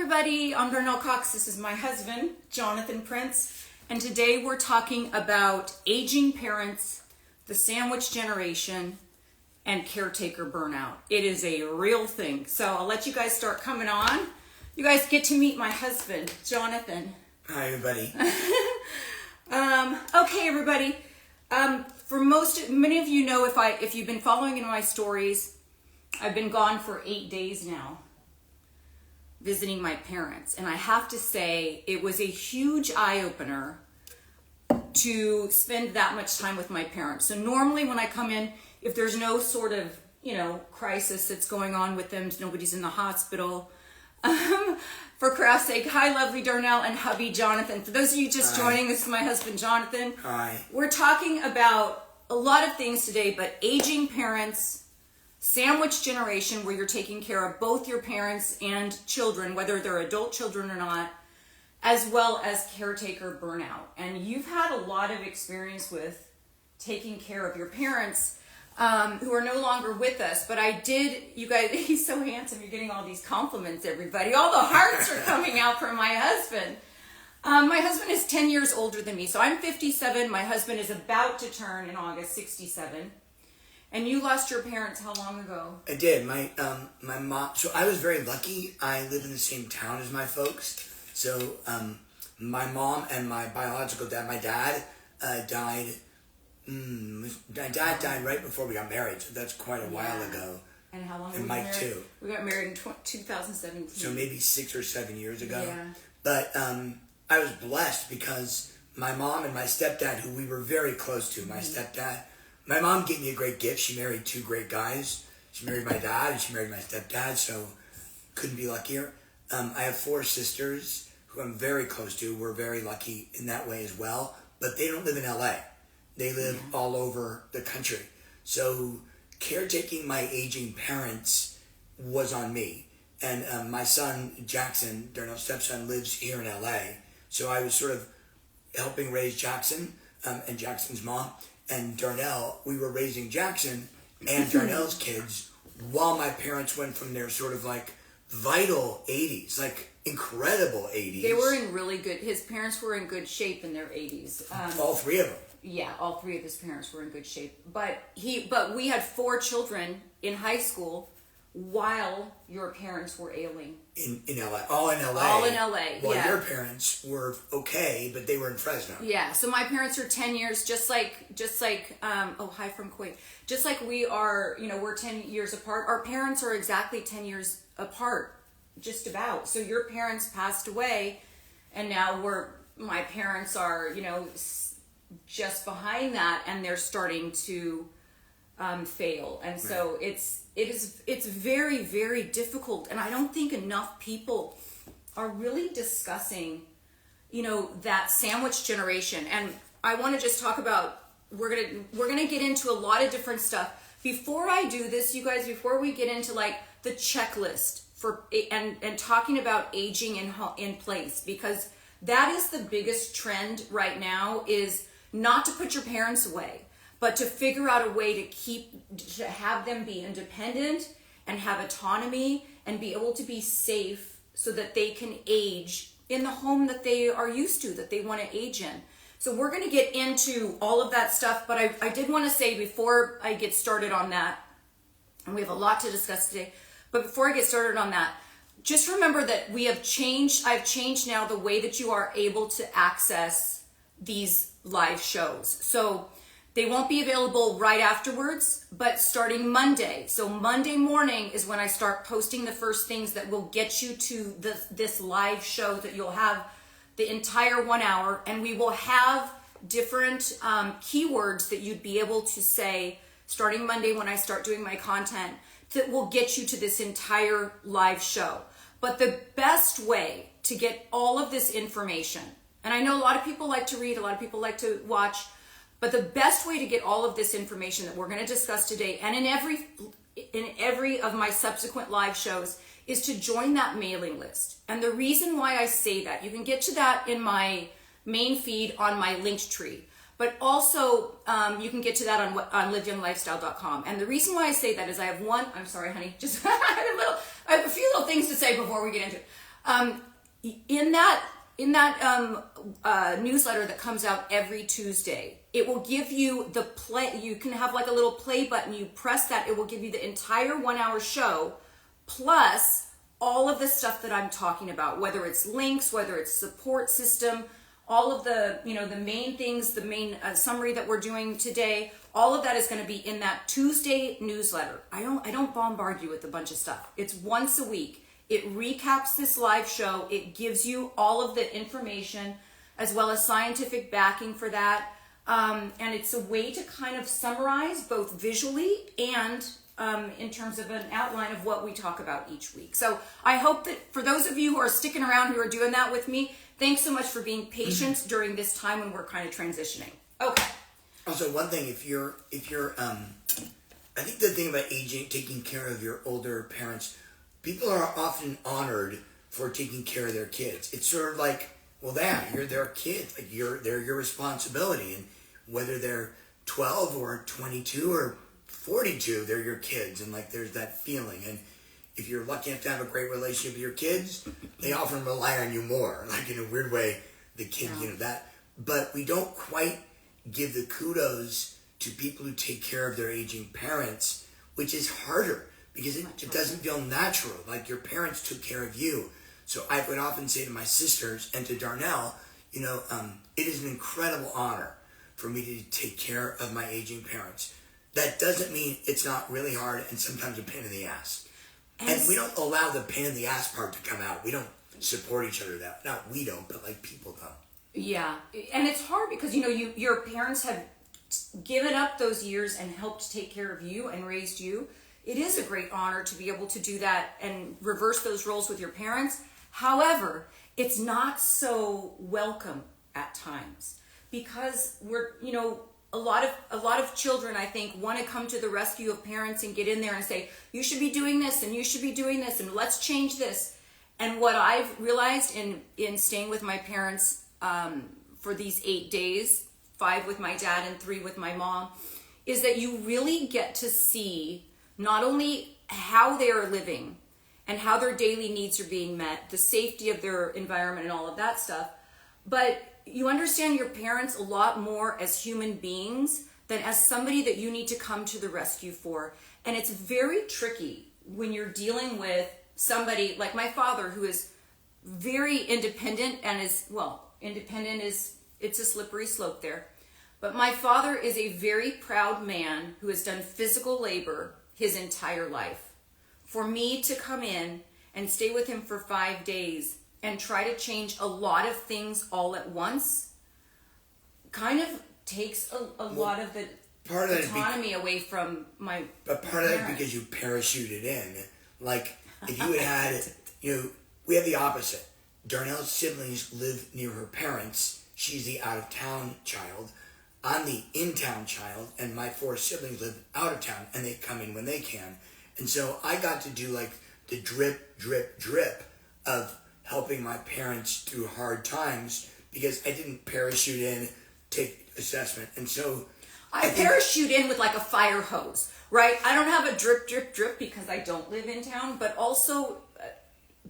everybody, I'm Darnell Cox. This is my husband, Jonathan Prince, and today we're talking about aging parents, the sandwich generation, and caretaker burnout. It is a real thing. So I'll let you guys start coming on. You guys get to meet my husband, Jonathan. Hi, everybody. Okay, everybody. Many of you know, if you've been following in my stories, I've been gone for 8 days now, visiting my parents. And I have to say, it was a huge eye-opener to spend that much time with my parents. So normally when I come in, if there's no sort of, crisis that's going on with them, nobody's in the hospital. For craft's sake, hi, lovely Darnell and hubby Jonathan. For those of you just joining, this is my husband Jonathan. Hi. We're talking about a lot of things today, but aging parents, sandwich generation, where you're taking care of both your parents and children, whether they're adult children or not, as well as caretaker burnout. And you've had a lot of experience with taking care of your parents who are no longer with us. But you guys, he's so handsome. You're getting all these compliments, everybody. All the hearts are coming out from my husband. My husband is 10 years older than me. So I'm 57. My husband is about to turn in August 67. And you lost your parents how long ago? I did. My mom. So I was very lucky. I live in the same town as my folks. So my mom and my biological dad, my dad died. My dad died right before we got married. So that's quite a while ago. And how long? And Mike too. We got married in 2017. So maybe 6 or 7 years ago. Yeah. But I was blessed because my mom and my stepdad, who we were very close to, my mom gave me a great gift. She married two great guys. She married my dad and she married my stepdad, so couldn't be luckier. I have 4 sisters who I'm very close to. We're very lucky in that way as well, but they don't live in LA. They live all over the country. So caretaking my aging parents was on me. And my son, Jackson, Darnell's stepson, lives here in LA. So I was sort of helping raise Jackson and Jackson's mom. And Darnell, we were raising Jackson and Darnell's kids while my parents went from their sort of like vital 80s, like incredible 80s. They were in really good, his parents were in good shape in their 80s. All 3 of them. Yeah, all 3 of his parents were in good shape. But we had 4 children in high school while your parents were ailing. In LA. All in LA. All in LA, well, yeah. Your parents were okay, but they were in Fresno. Yeah, so my parents are 10 years, just like hi from Kuwait. Just like we are, we're 10 years apart. Our parents are exactly 10 years apart, just about. So your parents passed away, and now my parents are, just behind that, and they're starting to fail. And so it's very, very difficult. And I don't think enough people are really discussing, that sandwich generation. And I want to just talk about, we're going to get into a lot of different stuff. Before I do this, you guys, before we get into like the checklist and talking about aging in place, because that is the biggest trend right now, is not to put your parents away, but to figure out a way to have them be independent and have autonomy and be able to be safe so that they can age in the home that they are used to, that they want to age in. So we're going to get into all of that stuff, but I did want to say before I get started on that, and we have a lot to discuss today, but before I get started on that, just remember that I've changed now the way that you are able to access these live shows. So they won't be available right afterwards, but starting Monday. So Monday morning is when I start posting the first things that will get you to this live show, that you'll have the entire 1 hour, and we will have different keywords that you'd be able to say starting Monday when I start doing my content that will get you to this entire live show. But the best way to get all of this information, and I know a lot of people like to read, a lot of people like to watch, but the best way to get all of this information that we're going to discuss today, and in every of my subsequent live shows, is to join that mailing list. And the reason why I say that, you can get to that in my main feed on my Linktree. But also, you can get to that on liveyounglifestyle.com. And the reason why I say that is I have I'm sorry, honey, just I have a few little things to say before we get into it. In that newsletter that comes out every Tuesday, it will give you the play. You can have like a little play button. You press that, it will give you the entire 1 hour show, plus all of the stuff that I'm talking about, whether it's links, whether it's support system, all of the, the main things, the main summary that we're doing today, all of that is going to be in that Tuesday newsletter. I don't bombard you with a bunch of stuff. It's once a week. It recaps this live show. It gives you all of the information as well as scientific backing for that. And it's a way to kind of summarize both visually and in terms of an outline of what we talk about each week. So I hope that for those of you who are sticking around, who are doing that with me, thanks so much for being patient during this time when we're kind of transitioning. Okay. Also, one thing, if you're, I think the thing about aging, taking care of your older parents, people are often honored for taking care of their kids. It's sort of like, well, you're their kid, like they're your responsibility, and whether they're 12 or 22 or 42, they're your kids, and like there's that feeling. And if you're lucky enough to have a great relationship with your kids, they often rely on you more. Like in a weird way, the kid, that. But we don't quite give the kudos to people who take care of their aging parents, which is harder because it doesn't feel natural. Like your parents took care of you. So I would often say to my sisters and to Darnell, it is an incredible honor for me to take care of my aging parents. That doesn't mean it's not really hard and sometimes a pain in the ass. And we don't allow the pain in the ass part to come out. We don't support each other that. Not we don't, but like people don't. Yeah, and it's hard because your parents have given up those years and helped take care of you and raised you. It is a great honor to be able to do that and reverse those roles with your parents. However, it's not so welcome at times because a lot of children, I think, want to come to the rescue of parents and get in there and say, you should be doing this and you should be doing this and let's change this. And what I've realized in staying with my parents for these 8 days, 5 with my dad and 3 with my mom, is that you really get to see not only how they are living and how their daily needs are being met, the safety of their environment and all of that stuff, but you understand your parents a lot more as human beings than as somebody that you need to come to the rescue for. And it's very tricky when you're dealing with somebody like my father, who is very independent and it's a slippery slope there. But my father is a very proud man who has done physical labor his entire life. For me to come in and stay with him for 5 days and try to change a lot of things all at once kind of takes a lot of the autonomy away from my But part of that is because you parachuted in. Like, if you had, we have the opposite. Darnell's siblings live near her parents. She's the out-of-town child. I'm the in-town child, and my 4 siblings live out of town, and they come in when they can. And so I got to do, like, the drip, drip, drip of helping my parents through hard times because I didn't parachute in, take assessment. And so I parachute in with like a fire hose, right? I don't have a drip, drip, drip because I don't live in town, but also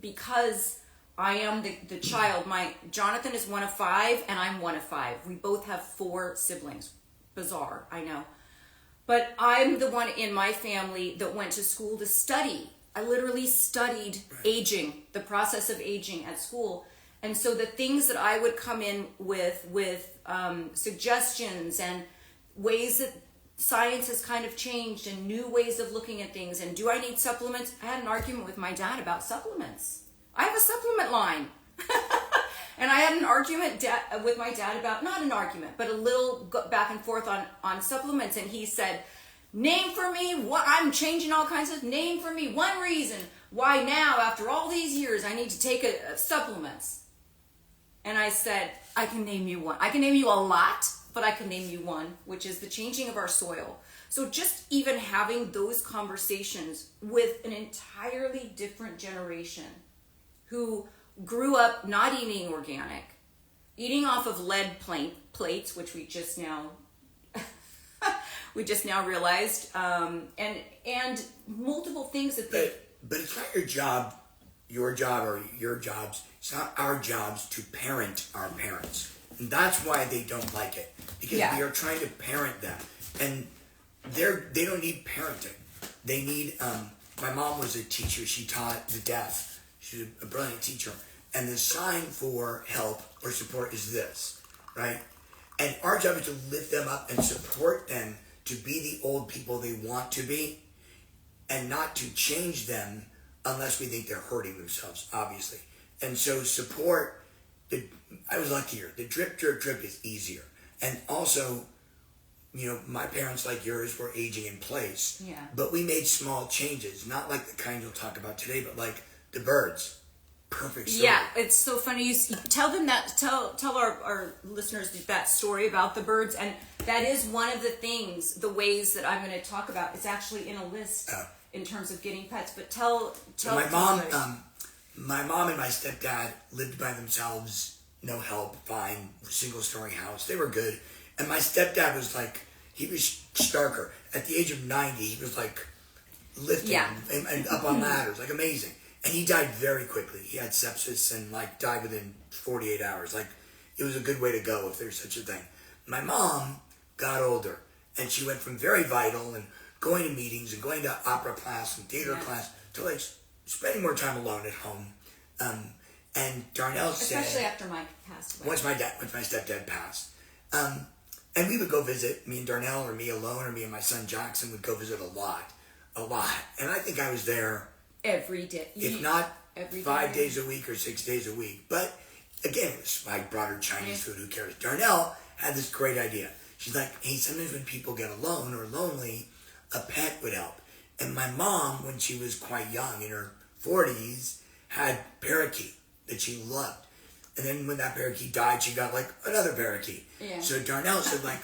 because I am the child. Jonathan is one of 5 and I'm one of 5. We both have 4 siblings. Bizarre, I know. But I'm the one in my family that went to school to study. I literally studied aging, the process of aging at school. And so the things that I would come in with suggestions and ways that science has kind of changed and new ways of looking at things. And do I need supplements? I had an argument with my dad about supplements. I have a supplement line. And I had an argument with my dad about, not an argument, but a little back and forth on supplements. And he said, name for me what I'm changing all kinds of, name for me one reason why now, after all these years, I need to take supplements. And I said, I can name you one. I can name you a lot, but I can name you one, which is the changing of our soil. So just even having those conversations with an entirely different generation who grew up not eating organic, eating off of lead plates, which we just now realized, and multiple things that they. But it's not your job your job or your jobs. It's not our jobs to parent our parents. And that's why they don't like it. Because we are trying to parent them. And they don't need parenting. They need, my mom was a teacher. She taught the deaf. She was a brilliant teacher. And the sign for help or support is this, right? And our job is to lift them up and support them to be the old people they want to be and not to change them unless we think they're hurting themselves, obviously. And so support, I was luckier. The drip, drip, drip is easier. And also, you know, my parents, like yours, were aging in place. Yeah. But we made small changes, not like the kind you'll talk about today, but like the birds. Perfect story. Yeah, it's so funny. You tell them that. Tell our listeners that story about the birds, and that is one of the things, the ways that I'm going to talk about. It's actually in a list in terms of getting pets. But tell. My mom and my stepdad lived by themselves, no help, fine, single-story house. They were good, and my stepdad was like, he was starker. At the age of 90, he was like lifting and up on ladders, like amazing. And he died very quickly. He had sepsis and like died within 48 hours. Like it was a good way to go if there's such a thing. My mom got older and she went from very vital and going to meetings and going to opera class and theater class to like spending more time alone at home. And Darnell said, especially after Mike passed away. Once my stepdad passed. And we would go visit, me and Darnell or me alone or me and my son Jackson would go visit a lot. And I think I was there every day, if not every 5 days a week or 6 days a week. But again, I brought her Chinese food, who cares? Darnell had this great idea. She's like, hey, sometimes when people get alone or lonely, a pet would help. And my mom, when she was quite young, in her 40s, had parakeet that she loved. And then when that parakeet died, she got like another parakeet. Yeah. So Darnell said like,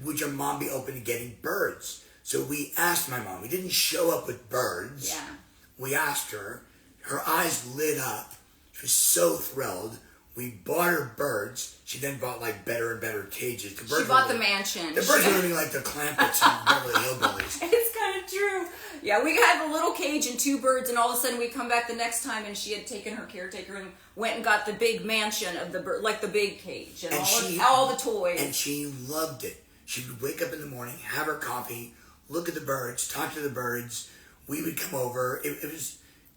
would your mom be open to getting birds? So we asked my mom. We didn't show up with birds. Yeah. We asked her. Her eyes lit up. She was so thrilled. We bought her birds. She then bought like better and better cages. The birds she bought the mansion. The birds were living like the Clampetts and Beverly Hillbillies. It's kind of true. Yeah, we had a little cage and 2 birds, and all of a sudden we come back the next time, and she had taken her caretaker and went and got the big mansion of the bird, like the big cage, and all the toys. And she loved it. She would wake up in the morning, have her coffee, look at the birds, talk to the birds. We would come over. It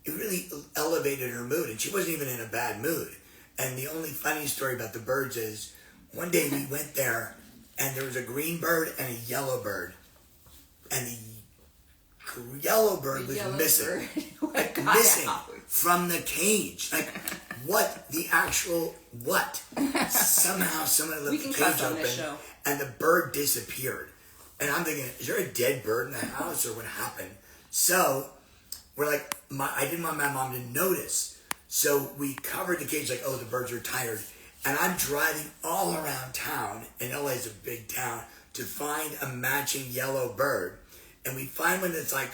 really elevated her mood, and she wasn't even in a bad mood. And the only funny story about the birds is one day we went there, and there was a green bird and a yellow bird, and the yellow bird was missing, like missing from the cage. Like what? The actual what? Somehow someone left the cage open, and the bird disappeared. And I'm thinking, is there a dead bird in the house, or what happened? So we're like, I didn't want my mom to notice. So we covered the cage like, oh, the birds are tired. And I'm driving all around town, and LA is a big town, to find a matching yellow bird. And we find one that's like,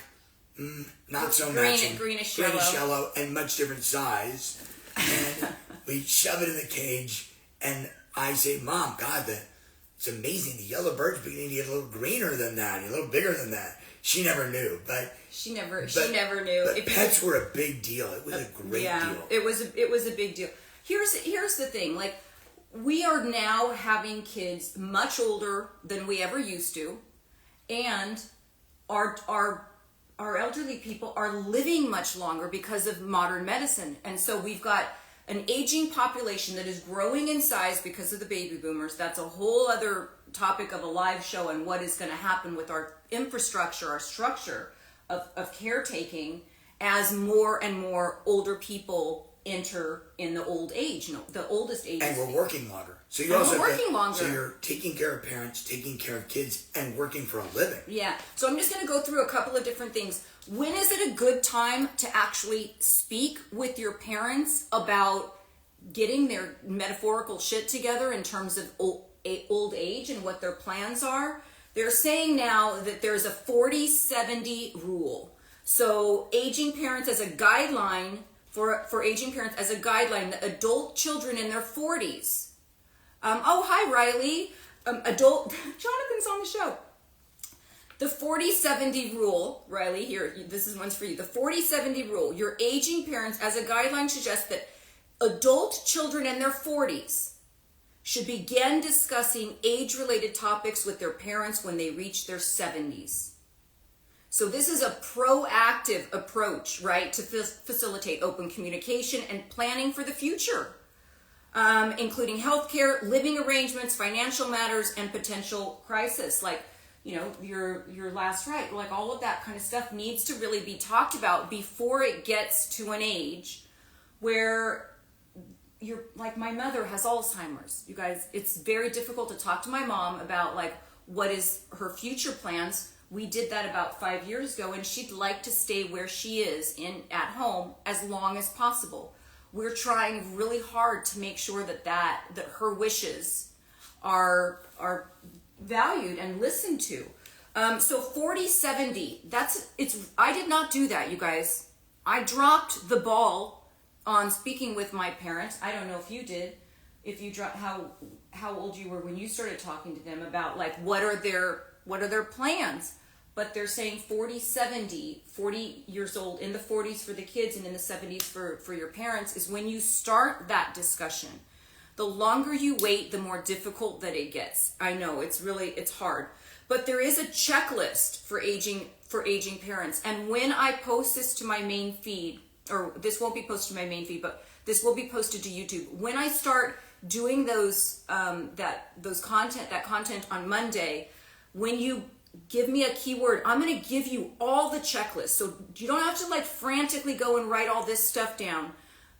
not so matching. Greenish yellow, and much different size. And we shove it in the cage, and I say, Mom, God, it's amazing. The yellow bird's beginning to get a little greener than that, a little bigger than that. She never knew, but she never knew. But pets were a big deal. It was a great deal. It was a big deal. Here's the thing. Like, we are now having kids much older than we ever used to, and our elderly people are living much longer because of modern medicine. And so we've got an aging population that is growing in size because of the baby boomers. That's a whole other topic of a live show, and what is going to happen with our infrastructure, our structure of caretaking as more and more older people enter in the old age, the oldest age. And we're working longer. So we're working longer. So you're taking care of parents, taking care of kids, and working for a living. Yeah. So I'm just going to go through a couple of different things. When is it a good time to actually speak with your parents about getting their metaphorical shit together in terms of old age and what their plans are? They're saying now that there's a 40-70 rule. So aging parents as a guideline, for aging parents as a guideline, the adult children in their 40s. Oh, hi, Riley. Jonathan's on the show. The 40-70 rule, Riley, here, this is one's for you. The 40-70 rule. Your aging parents, as a guideline, suggests that adult children in their 40s should begin discussing age-related topics with their parents when they reach their 70s. So this is a proactive approach, right, to facilitate open communication and planning for the future, including healthcare, living arrangements, financial matters, and potential crisis, like, you know, your last right, like all of that kind of stuff needs to really be talked about before it gets to an age where you're like, my mother has Alzheimer's. You guys, it's very difficult to talk to my mom about like what is her future plans. We did that about 5 years ago, and she'd like to stay where she is at home as long as possible. We're trying really hard to make sure that her wishes are valued and listened to. So 40-70, I did not do that, you guys. I dropped the ball on speaking with my parents. I don't know if you did, if you dropped, how old you were when you started talking to them about like what are their plans. But they're saying 40-70, 40 years old, in the 40s for the kids and in the 70s for your parents is when you start that discussion. The longer you wait, the more difficult that it gets. I know it's hard, but there is a checklist for aging parents. And when I post this to my main feed, or this won't be posted to my main feed, but this will be posted to YouTube. When I start doing those content on Monday, when you give me a keyword, I'm going to give you all the checklists. So you don't have to like frantically go and write all this stuff down.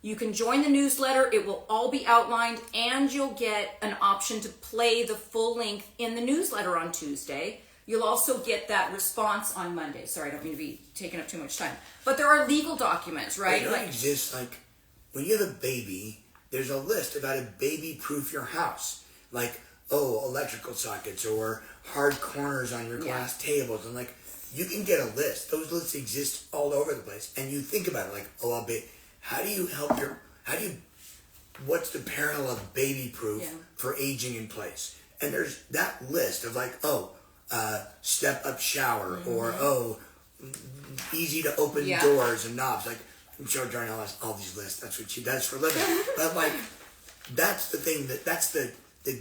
You can join the newsletter. It will all be outlined, and you'll get an option to play the full length in the newsletter on Tuesday. You'll also get that response on Monday. Sorry, I don't mean to be taking up too much time. But there are legal documents, right? It exists, like, when you have a baby, there's a list about a baby-proof your house. Like, electrical sockets or hard corners on your glass tables. And, like, you can get a list. Those lists exist all over the place. And you think about it, like, how do you help what's the parallel of baby-proof for aging in place? And there's that list of, like, step-up shower, or, easy to open doors and knobs. Like, I'm sure Darnell has all these lists. That's what she does for a living. But, like, that's the thing, that's the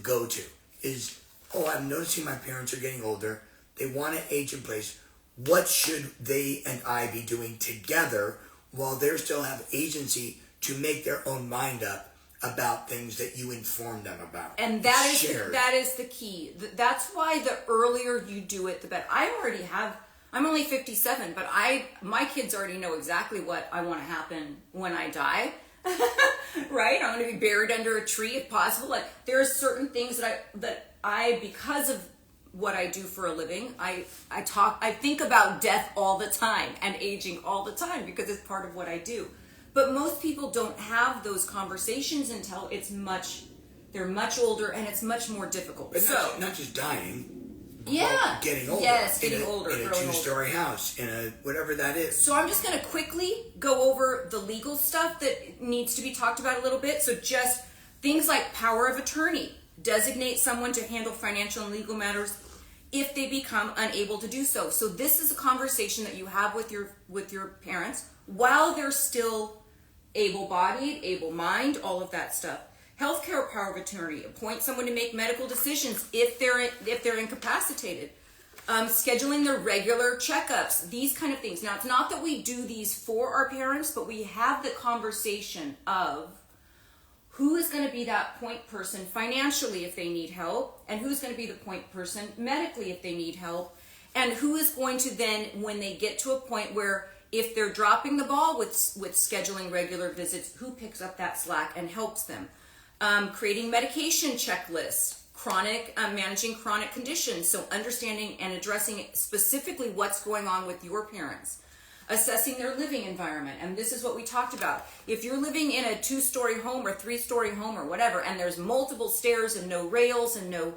go-to is, I'm noticing my parents are getting older. They want to age in place. What should they and I be doing together while they still have agency to make their own mind up about things that you inform them about? And that is the key. That's why the earlier you do it, the better. I'm only 57, but my kids already know exactly what I want to happen when I die. Right? I want to be buried under a tree if possible. Like, there are certain things that I because of what I do for a living, I think about death all the time and aging all the time because it's part of what I do. But most people don't have those conversations until they're much older and it's much more difficult. But not just dying. Yeah. Getting older. Yes, getting older. In a 2-story house, in a whatever that is. So I'm just going to quickly go over the legal stuff that needs to be talked about a little bit. So just things like power of attorney. Designate someone to handle financial and legal matters if they become unable to do so. So this is a conversation that you have with your parents while they're still able-bodied, able-mind, all of that stuff. Healthcare power of attorney. Appoint someone to make medical decisions if they're incapacitated. Scheduling their regular checkups. These kind of things. Now, it's not that we do these for our parents, but we have the conversation of who is going to be that point person financially if they need help, and who's going to be the point person medically if they need help, and who is going to then, when they get to a point where if they're dropping the ball with scheduling regular visits, who picks up that slack and helps them. Creating medication checklists, managing chronic conditions, so understanding and addressing specifically what's going on with your parents. Assessing their living environment, and this is what we talked about. If you're living in a 2-story home or 3-story home or whatever, and there's multiple stairs and no rails and no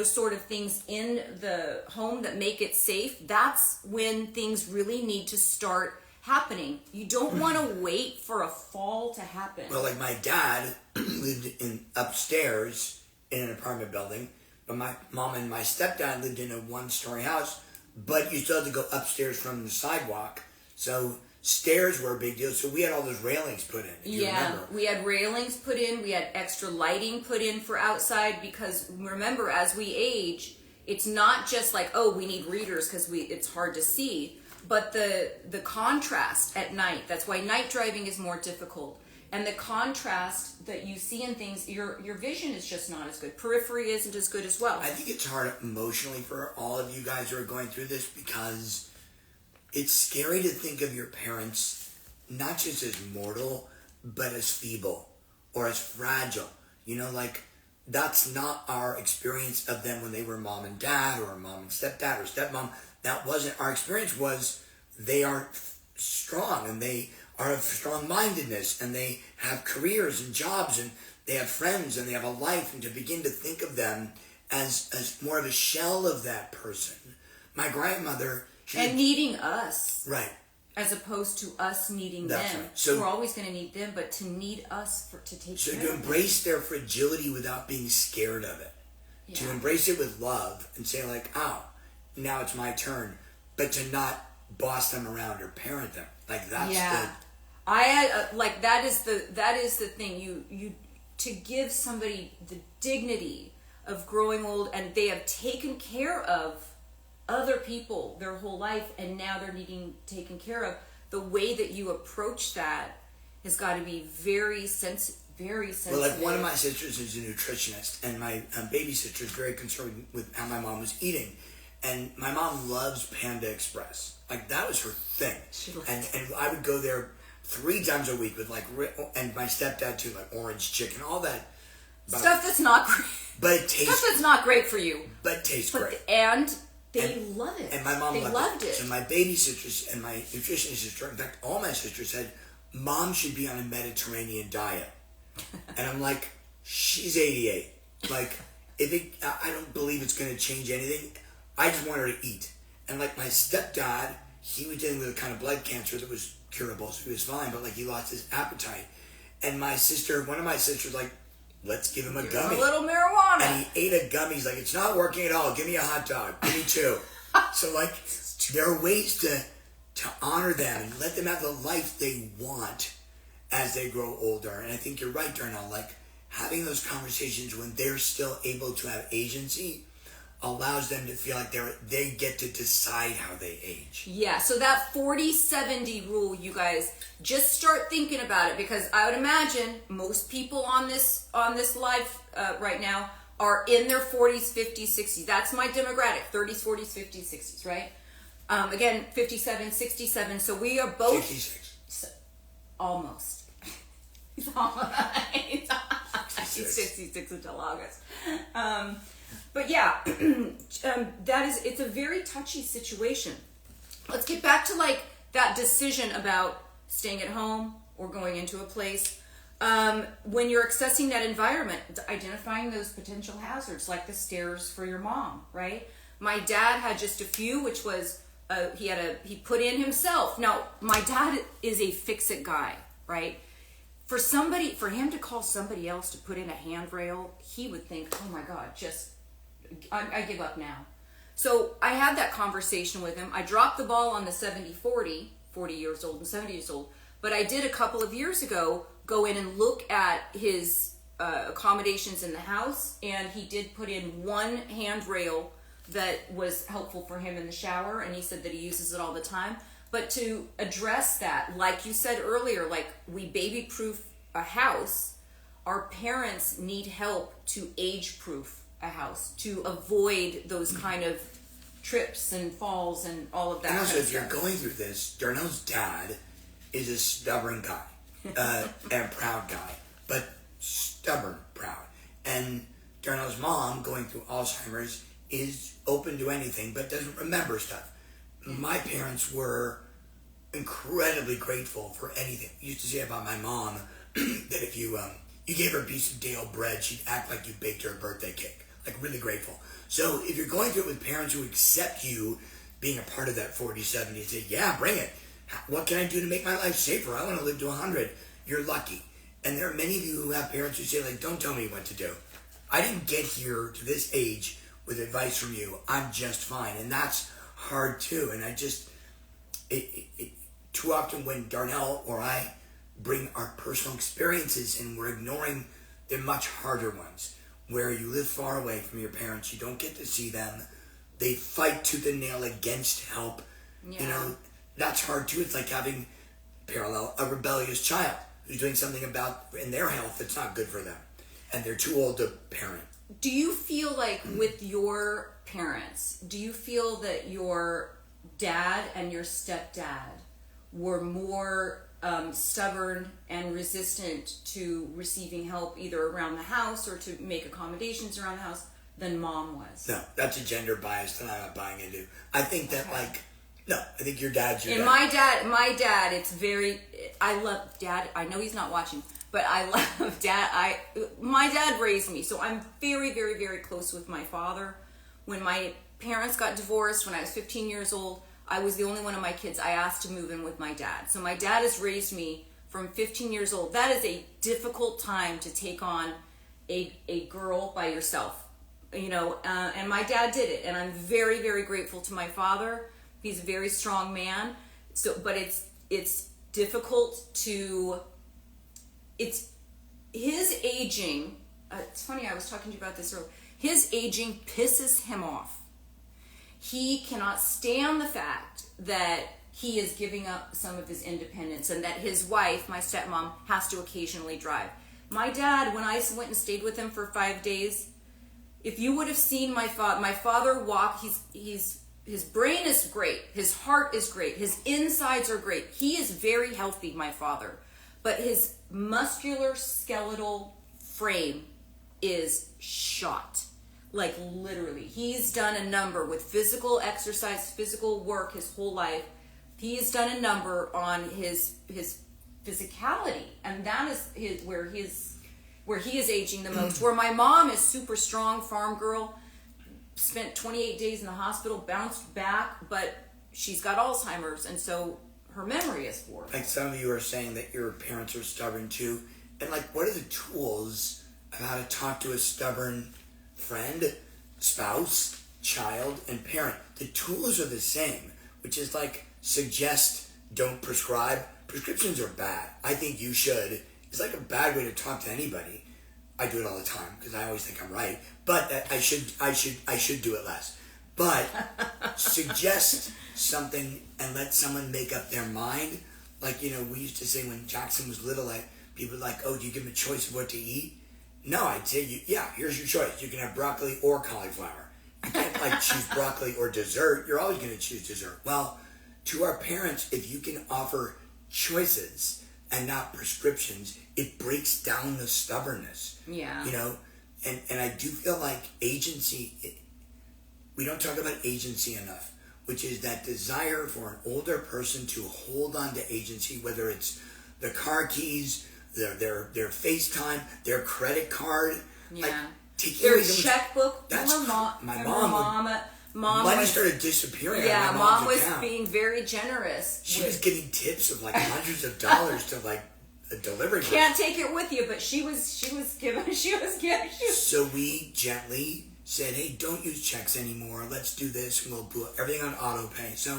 sort of things in the home that make it safe, that's when things really need to start happening. You don't want to wait for a fall to happen. Well, like my dad lived upstairs in an apartment building, but my mom and my stepdad lived in a 1-story house but you still had to go upstairs from the sidewalk. So stairs were a big deal. So we had all those railings put in. Remember? We had railings put in. We had extra lighting put in for outside because remember, as we age, it's not just like, oh, we need readers because it's hard to see, but the contrast at night. That's why night driving is more difficult. And the contrast that you see in things, your vision is just not as good. Periphery isn't as good as well. I think it's hard emotionally for all of you guys who are going through this because it's scary to think of your parents not just as mortal, but as feeble or as fragile. You know, like that's not our experience of them when they were mom and dad or mom and stepdad or stepmom. That wasn't our experience. Was they are strong and they are of strong-mindedness and they have careers and jobs and they have friends and they have a life, and to begin to think of them as more of a shell of that person. My grandmother... And needing us. Right. As opposed to us needing them. Right. So we're always going to need them, but to need us to take care of them. So to embrace their fragility without being scared of it. Yeah. To embrace it with love and say like, oh, now it's my turn. But to not boss them around or parent them. Like that's that is the thing. You to give somebody the dignity of growing old, and they have taken care of other people their whole life, and now they're needing taken care of. The way that you approach that has got to be very sensitive. Well, like one of my sisters is a nutritionist, and my baby sister is very concerned with how my mom was eating. And my mom loves Panda Express. Like that was her thing. And I would go there 3 times a week with like, and my stepdad too, like orange chicken, all that stuff that's not great. But it tastes stuff that's not great for you. But it tastes great. And they love it. And my mom loved it. So my baby sisters and my nutritionist sister, in fact, all my sisters said, Mom should be on a Mediterranean diet. And I'm like, she's 88. Like, I don't believe it's going to change anything. I just want her to eat. And like my stepdad, he was dealing with a kind of blood cancer that was curable, so he was fine, but like he lost his appetite. And my sister, one of my sisters, like, let's give him a gummy. A little marijuana. And he ate a gummy. He's like, it's not working at all. Give me a hot dog. Give me 2. So like, there are ways to honor them and let them have the life they want as they grow older. And I think you're right, Darnell. Like having those conversations when they're still able to have agency allows them to feel like they get to decide how they age. Yeah, so that 40-70 rule, you guys, just start thinking about it, because I would imagine most people on this live right now are in their 40s, 50s, 60s. That's my demographic, 30s, 40s, 50s, 60s, right? Again, 57, 67, so we are both... 56. So, almost. He's almost... He's 66 until August. But yeah, it's a very touchy situation. Let's get back to like that decision about staying at home or going into a place. When you're accessing that environment, identifying those potential hazards, like the stairs for your mom, right? My dad had just a few, which was, he put in himself. Now, my dad is a fix-it guy, right? For him to call somebody else to put in a handrail, he would think, oh my God, I give up now. So I had that conversation with him. I dropped the ball on the 70-40, 40 years old and 70 years old. But I did a couple of years ago go in and look at his accommodations in the house. And he did put in one handrail that was helpful for him in the shower. And he said that he uses it all the time. But to address that, like you said earlier, like we baby-proof a house, our parents need help to age-proof a house, to avoid those kind of trips and falls and all of that. And also, if you're going through this, Darnell's dad is a stubborn guy and proud guy, but stubborn proud. And Darnell's mom, going through Alzheimer's, is open to anything but doesn't remember stuff. My parents were incredibly grateful for anything. I used to say about my mom that if you gave her a piece of day old bread, she'd act like you baked her a birthday cake. Like really grateful. So if you're going through it with parents who accept you being a part of that 40-70 and say, yeah, bring it. What can I do to make my life safer? I want to live to 100. You're lucky. And there are many of you who have parents who say, like, don't tell me what to do. I didn't get here to this age with advice from you. I'm just fine. And that's hard too. And too often when Darnell or I bring our personal experiences and we're ignoring the much harder ones, where you live far away from your parents, you don't get to see them, they fight tooth and nail against help. Yeah. That's hard too. It's like having a rebellious child who's doing something about in their health that's not good for them, and they're too old to parent. Do you feel like with your parents, do you feel that your dad and your stepdad were more stubborn and resistant to receiving help either around the house or to make accommodations around the house than mom was? No, that's a gender bias that I'm not buying into. I think that no, I think your dad's your and dad. my dad, it's very, I love dad. I know he's not watching, but I love dad. My dad raised me, so I'm very, very, very close with my father. When my parents got divorced when I was 15 years old, I was the only one of my kids I asked to move in with my dad. So my dad has raised me from 15 years old. That is a difficult time to take on a girl by yourself, and my dad did it. And I'm very, very grateful to my father. He's a very strong man. But it's difficult it's his aging. It's funny, I was talking to you about this earlier. His aging pisses him off. He cannot stand the fact that he is giving up some of his independence and that his wife, my stepmom, has to occasionally drive. My dad, when I went and stayed with him for 5 days, if you would have seen my father walk, his brain is great, his heart is great, his insides are great. He is very healthy, my father, but his muscular skeletal frame is shot. Like literally, he's done a number with physical exercise, physical work his whole life. He's done a number on his physicality, and that is where he is aging the most. Where my mom is super strong, farm girl, spent 28 days in the hospital, bounced back, but she's got Alzheimer's, and so her memory is poor. Like some of you are saying that your parents are stubborn too, and like, what are the tools of how to talk to a stubborn friend, spouse, child, and parent? The tools are the same, which is like suggest, don't prescribe. Prescriptions are bad. I think you should. It's like a bad way to talk to anybody. I do it all the time because I always think I'm right, but I should do it less. But suggest something and let someone make up their mind. Like, we used to say when Jackson was little, like, people were like, oh, do you give him a choice of what to eat? No, I'd say, here's your choice. You can have broccoli or cauliflower. You can't choose broccoli or dessert. You're always going to choose dessert. Well, to our parents, if you can offer choices and not prescriptions, it breaks down the stubbornness. Yeah. And I do feel like agency, we don't talk about agency enough, which is that desire for an older person to hold on to agency, whether it's the car keys, their FaceTime, their credit card, their checkbook. My mom. Money started disappearing. Yeah, out of my mom mom's was account. being very generous. She was getting tips of hundreds of dollars to a delivery. Can't take it with you, but she was giving. So we gently said, hey, don't use checks anymore. Let's do this, and we'll put everything on auto pay. So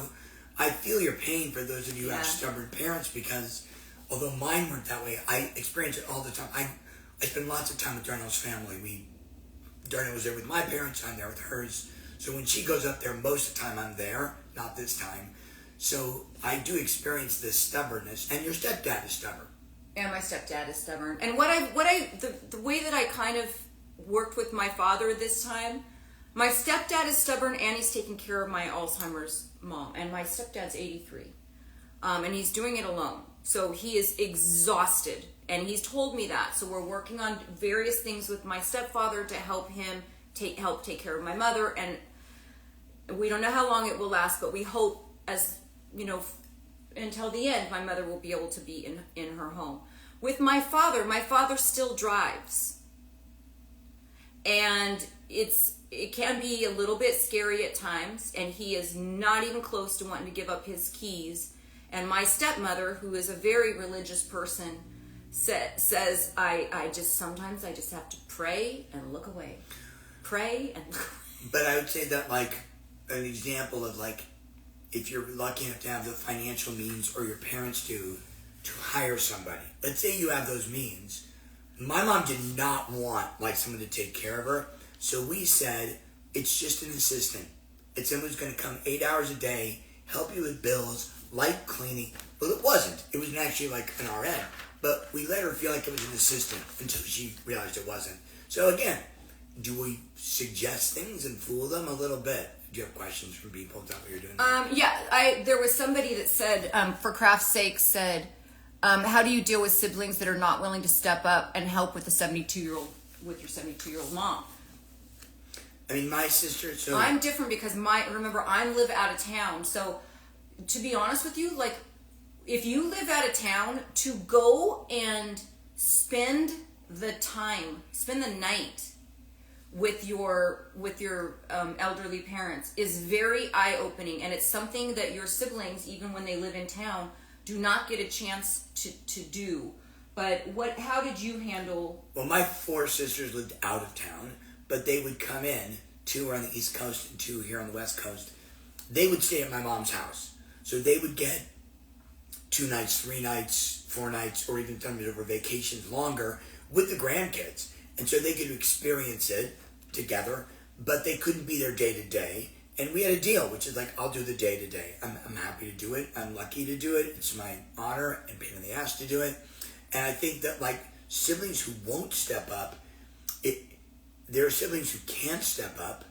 I feel your pain for those of you who have stubborn parents, because although mine weren't that way, I experience it all the time. I spend lots of time with Darnell's family. Darnell was there with my parents, I'm there with hers. So when she goes up there, most of the time I'm there, not this time. So I do experience this stubbornness, and your stepdad is stubborn. And my stepdad is stubborn. And the way that I kind of worked with my father this time, my stepdad is stubborn and he's taking care of my Alzheimer's mom. And my stepdad's 83. And he's doing it alone. So he is exhausted. And he's told me that. So we're working on various things with my stepfather to help him help take care of my mother. And we don't know how long it will last, but we hope, as until the end, my mother will be able to be in her home. With my father still drives. And it can be a little bit scary at times, and he is not even close to wanting to give up his keys. And my stepmother, who is a very religious person, says I sometimes have to pray and look away. Pray and look away. But I would say that an example of like, if you're lucky enough to have the financial means, or your parents do, to hire somebody. Let's say you have those means. My mom did not want like someone to take care of her, so we said it's just an assistant. It's someone who's going to come 8 hours a day, help you with bills, light cleaning. Well, it wasn't. It was actually like an RN, but we let her feel like it was an assistant until she realized it wasn't. So again, do we suggest things and fool them a little bit? Do you have questions from people? Is that what you're doing? There was somebody that said, for craft's sake, said, how do you deal with siblings that are not willing to step up and help with your 72-year-old mom? I mean, my sister. So I'm different because I live out of town. So, to be honest with you, like, if you live out of town, to go and spend the night with your elderly parents is very eye-opening, and it's something that your siblings, even when they live in town, do not get a chance to do. But how did you handle? Well, my 4 sisters lived out of town, but they would come in. 2 were on the East Coast and 2 here on the West Coast. They would stay at my mom's house, so they would get 2 nights, 3 nights, 4 nights, or even sometimes over vacations longer with the grandkids, and so they could experience it together, but they couldn't be there day to day. And we had a deal, which is like, I'll do the day to day. I'm happy to do it. I'm lucky to do it. It's my honor and pain in the ass to do it. And I think that like siblings who won't step up, there are siblings who can't step up.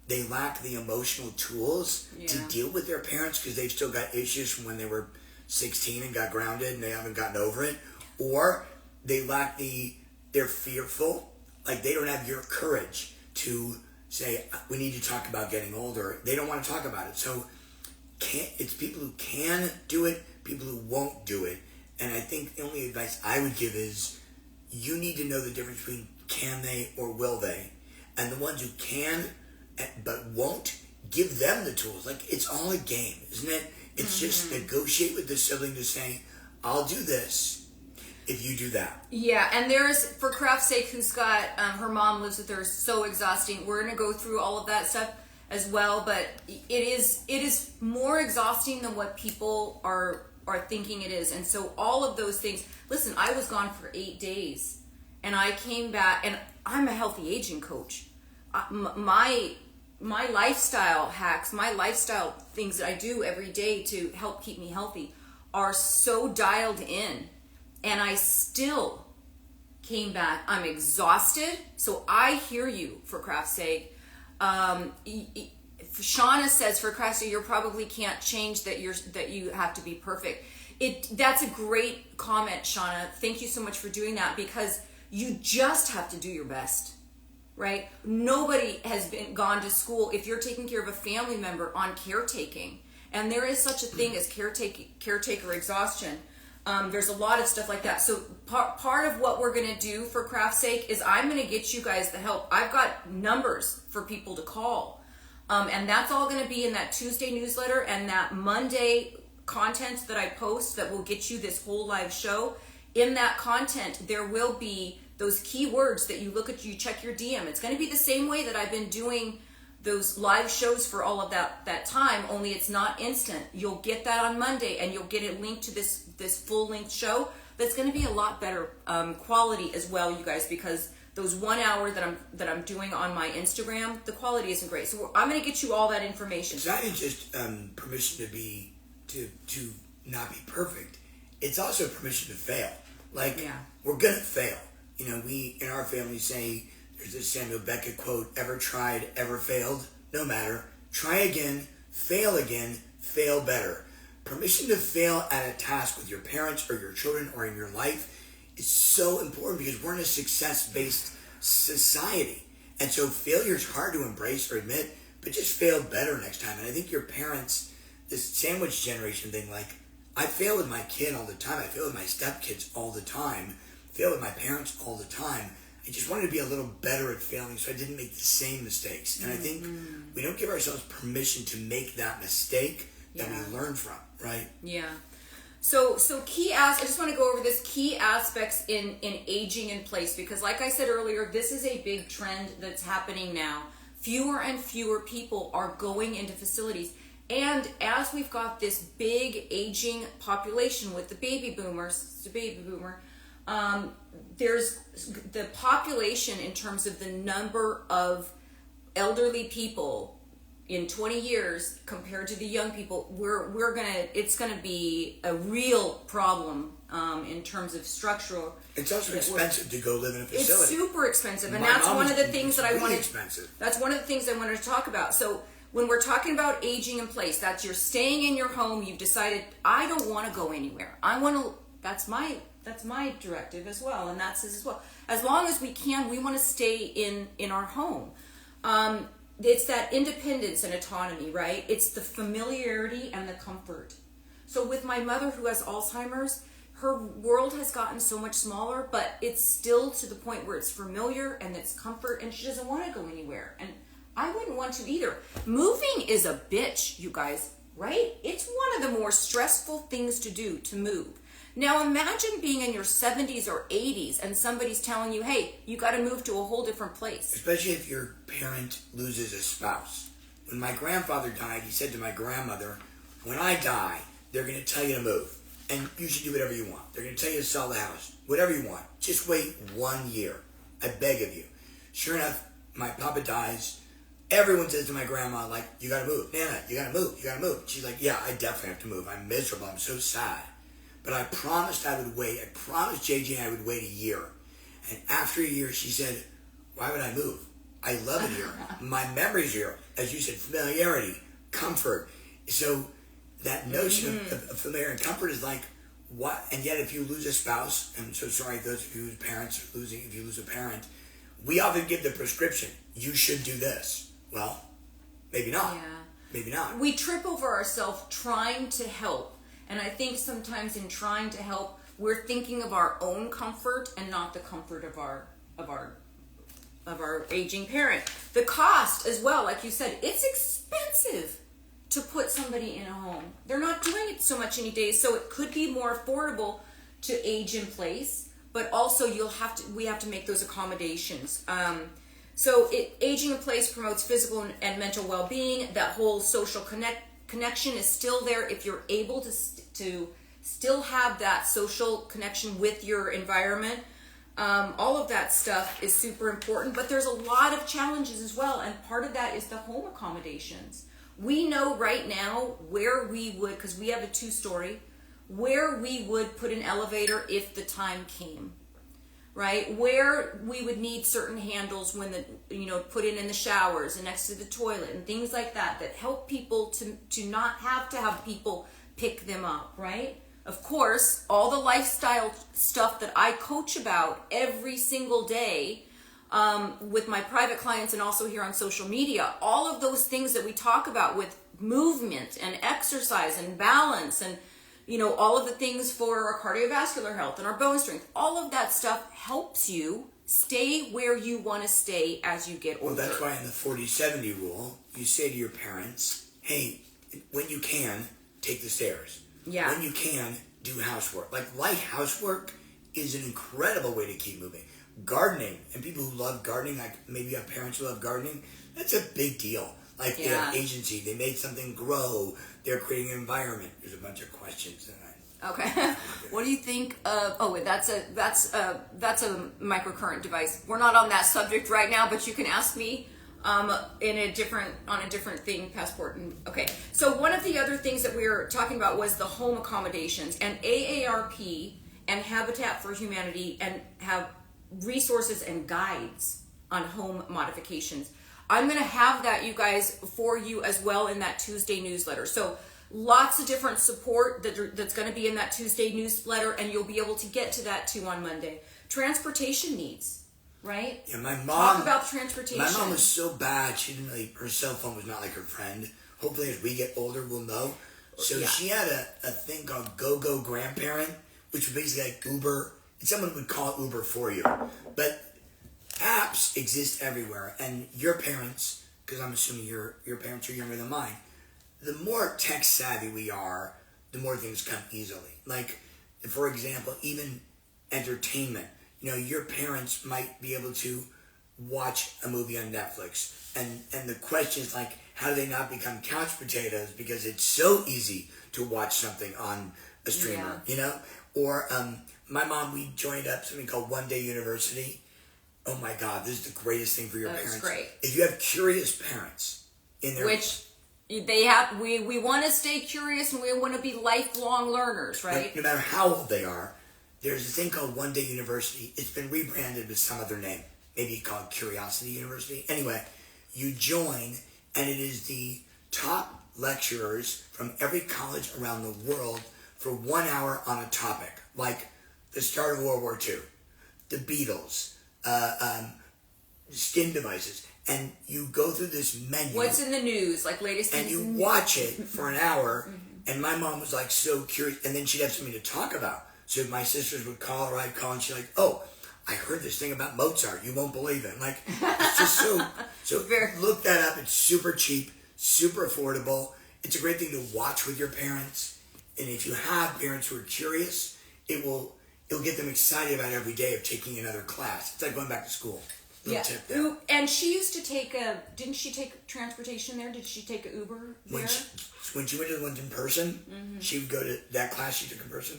They lack the emotional tools to deal with their parents because they've still got issues from when they were 16 and got grounded and they haven't gotten over it. Or they lack they're fearful. Like they don't have your courage to say, we need to talk about getting older. They don't want to talk about it. So it's people who can do it, people who won't do it. And I think the only advice I would give is you need to know the difference between can they or will they. And the ones who can but won't, give them the tools. Like it's all a game, isn't it? It's just negotiate with the sibling to say, I'll do this if you do that. Yeah, and there's, for craft's sake, who's got, her mom lives with her, so exhausting. We're going to go through all of that stuff as well, but it is more exhausting than what people are thinking it is. And so all of those things, listen, I was gone for 8 days, and I came back, and I'm a healthy aging coach. My lifestyle hacks, my lifestyle things that I do every day to help keep me healthy are so dialed in. And I still came back. I'm exhausted. So I hear you, for craft's sake. Shauna says, for craft's sake, you probably can't change that you have to be perfect. That's a great comment, Shauna. Thank you so much for doing that, because you just have to do your best, right? Nobody has gone to school if you're taking care of a family member on caretaking. And there is such a thing as caretaker exhaustion. There's a lot of stuff like that. So part of what we're going to do, for craft's sake, is I'm going to get you guys the help. I've got numbers for people to call. And that's all going to be in that Tuesday newsletter and that Monday content that I post that will get you this whole live show. In that content, there will be those keywords that you check your DM. It's going to be the same way that I've been doing those live shows for all of that time, only it's not instant. You'll get that on Monday, and you'll get it linked to this full-length show that's going to be a lot better quality as well, you guys, because those 1 hour that I'm doing on my Instagram, the quality isn't great. So I'm going to get you all that information. It's not just permission to not be perfect. It's also permission to fail. We're going to fail. You know, we in our family say, there's this Samuel Beckett quote, ever tried, ever failed? No matter. Try again, fail better. Permission to fail at a task with your parents or your children or in your life is so important, because we're in a success-based society. And so failure is hard to embrace or admit, but just fail better next time. And I think your parents, this sandwich generation thing, like, I fail with my kid all the time. I fail with my stepkids all the time. I fail with my parents all the time. I just wanted to be a little better at failing so I didn't make the same mistakes. And I think we don't give ourselves permission to make that mistake that we learn from, right? Yeah. So I just want to go over this key aspects in aging in place, because like I said earlier, this is a big trend that's happening now. fewer and fewer people are going into facilities. And as we've got this big aging population with the baby boomers, it's a baby boomer, there's the population in terms of the number of elderly people in 20 years compared to the young people, it's gonna be a real problem in terms of structural. It's also expensive to go live in a facility. It's super expensive, and that's one of the things that I wanted. Expensive. That's one of the things I wanted to talk about. So when we're talking about aging in place, that's you're staying in your home. You've decided I don't want to go anywhere. I want to. That's my directive as well, and that's his as well. As long as we can, we want to stay in our home. It's that independence and autonomy, right? It's the familiarity and the comfort. So with my mother who has Alzheimer's, her world has gotten so much smaller, but it's still to the point where it's familiar and it's comfort, and she doesn't want to go anywhere. And I wouldn't want to either. Moving is a bitch, you guys, right? It's one of the more stressful things to do, to move. Now imagine being in your 70s or 80s and somebody's telling you, hey, you got to move to a whole different place. Especially if your parent loses a spouse. When my grandfather died, he said to my grandmother, when I die, they're going to tell you to move. And you should do whatever you want. They're going to tell you to sell the house. Whatever you want. Just wait 1 year. I beg of you. Sure enough, my papa dies. Everyone says to my grandma, like, you got to move. Nana, you got to move. You got to move. She's like, yeah, I definitely have to move. I'm miserable. I'm so sad. But I promised I would wait. I promised JJ I would wait a year. And after a year, she said, why would I move? I love it here. My memories here. As you said, familiarity, comfort. So that notion of familiarity and comfort is like, what? And yet if you lose a spouse, and I'm so sorry those of you whose parents are losing, if you lose a parent, we often give the prescription, you should do this. Well, maybe not. Yeah. Maybe not. We trip over ourselves trying to help. And I think sometimes in trying to help, we're thinking of our own comfort and not the comfort of our aging parent. The cost as well, like you said, it's expensive to put somebody in a home. They're not doing it so much any days, so it could be more affordable to age in place, but also we have to make those accommodations. So aging in place promotes physical and mental well-being. That whole social connection is still there if you're able to still have that social connection with your environment. All of that stuff is super important, but there's a lot of challenges as well, and part of that is the home accommodations. We know right now where we would, because we have a 2-story, where we would put an elevator if the time came, right? Where we would need certain handles when put in the showers and next to the toilet and things like that help people to not have to have people pick them up, right? Of course, all the lifestyle stuff that I coach about every single day with my private clients and also here on social media, all of those things that we talk about with movement and exercise and balance and all of the things for our cardiovascular health and our bone strength, all of that stuff helps you stay where you want to stay as you get older. Well, that's why in the 40-70 rule, you say to your parents, hey, when you can, take the stairs. Yeah. When you can, do housework. Like light housework is an incredible way to keep moving. Gardening, and people who love gardening, like maybe you have parents who love gardening, that's a big deal. Like they have agency, they made something grow, they're creating an environment. There's a bunch of questions. Okay. What do you think of, that's a microcurrent device. We're not on that subject right now, but you can ask me on a different thing, passport. Okay. So one of the other things that we were talking about was the home accommodations, and AARP and Habitat for Humanity and have resources and guides on home modifications. I'm going to have that, you guys, for you as well in that Tuesday newsletter. So lots of different support that's going to be in that Tuesday newsletter, and you'll be able to get to that too on Monday. Transportation needs, right? Yeah, my mom. Talk about transportation. My mom was so bad, she didn't really, her cell phone was not like her friend. Hopefully as we get older, we'll know. So she had a thing called Go Grandparent, which was basically like Uber. Someone would call Uber for you. But apps exist everywhere, and your parents, because I'm assuming your parents are younger than mine, the more tech savvy we are, the more things come easily. Like, for example, even entertainment. Your parents might be able to watch a movie on Netflix. And the question is like, how do they not become couch potatoes? Because it's so easy to watch something on a streamer, you know? Or my mom, we joined up something called One Day University. Oh my God, this is the greatest thing for your parents. That's great. If you have curious parents in their... Which they have, we want to stay curious and we want to be lifelong learners, right? No matter how old they are, there's a thing called One Day University. It's been rebranded with some other name. Maybe called Curiosity University. Anyway, you join, and it is the top lecturers from every college around the world for 1 hour on a topic, like the start of World War II, the Beatles, skin devices, and you go through this menu. What's in the news, like latest and you watch it for an hour, and my mom was like so curious, and then she'd have something to talk about. So my sisters would call, or I'd call, and she'd like, oh, I heard this thing about Mozart. You won't believe it. Like, it's just so look that up. It's super cheap, super affordable. It's a great thing to watch with your parents. And if you have parents who are curious, it'll get them excited about every day of taking another class. It's like going back to school. Little tip there. And she used to take didn't she take transportation there? Did she take an Uber there? When she went to the ones in person, she would go to that class she took in person.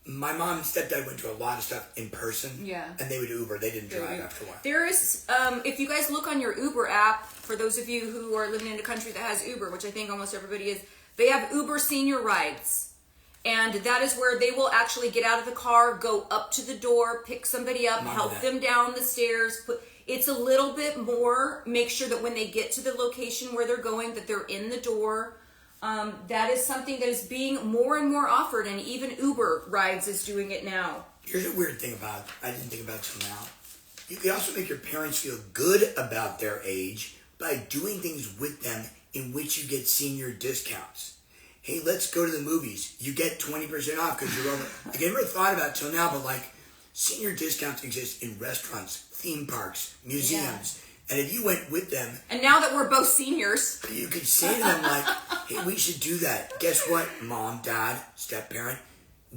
My mom and stepdad went to a lot of stuff in person. Yeah. And they would Uber. They didn't drive after a while. There is, if you guys look on your Uber app, for those of you who are living in a country that has Uber, which I think almost everybody is, they have Uber senior rides. And that is where they will actually get out of the car, go up to the door, pick somebody up, help them down the stairs. It's a little bit more, make sure that when they get to the location where they're going, that they're in the door. That is something that is being more and more offered, and even Uber rides is doing it now. Here's a weird thing I didn't think about till now. You can also make your parents feel good about their age by doing things with them in which you get senior discounts. Hey, let's go to the movies. You get 20% off because you're over. I never thought about it till now, but like senior discounts exist in restaurants, theme parks, museums. Yeah. And if you went with them... And now that we're both seniors... You could say to them, like, hey, we should do that. Guess what, mom, dad, step-parent?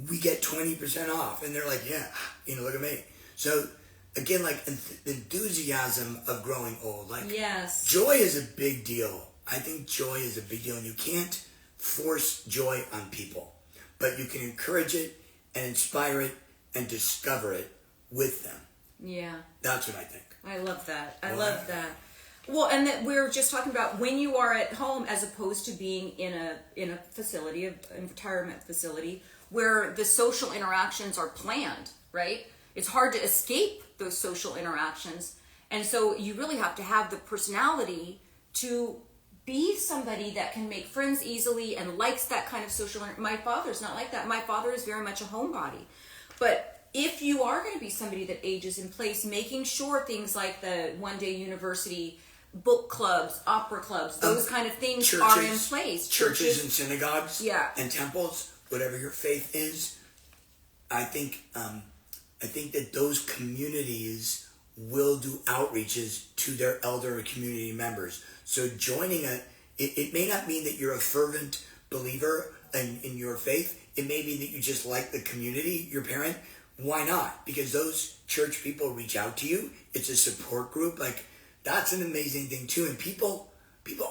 We get 20% off. And they're like, yeah, look at me. So, again, like, enthusiasm of growing old. Like, yes. Joy is a big deal. I think joy is a big deal. And you can't force joy on people. But you can encourage it and inspire it and discover it with them. Yeah. That's what I think. I love that. I love that. Well, and that we're just talking about when you are at home as opposed to being in a facility, a retirement facility, where the social interactions are planned, right? It's hard to escape those social interactions. And so you really have to have the personality to be somebody that can make friends easily and likes that kind of social... My father's not like that. My father is very much a homebody. But... if you are going to be somebody that ages in place, making sure things like the One Day University, book clubs, opera clubs, those kind of things are in place. Churches and synagogues and temples, whatever your faith is. I think that those communities will do outreaches to their elder community members. So joining it may not mean that you're a fervent believer in your faith. It may be that you just like the community, your parent. Why not? Because those church people reach out to you. It's a support group. Like, that's an amazing thing too. And people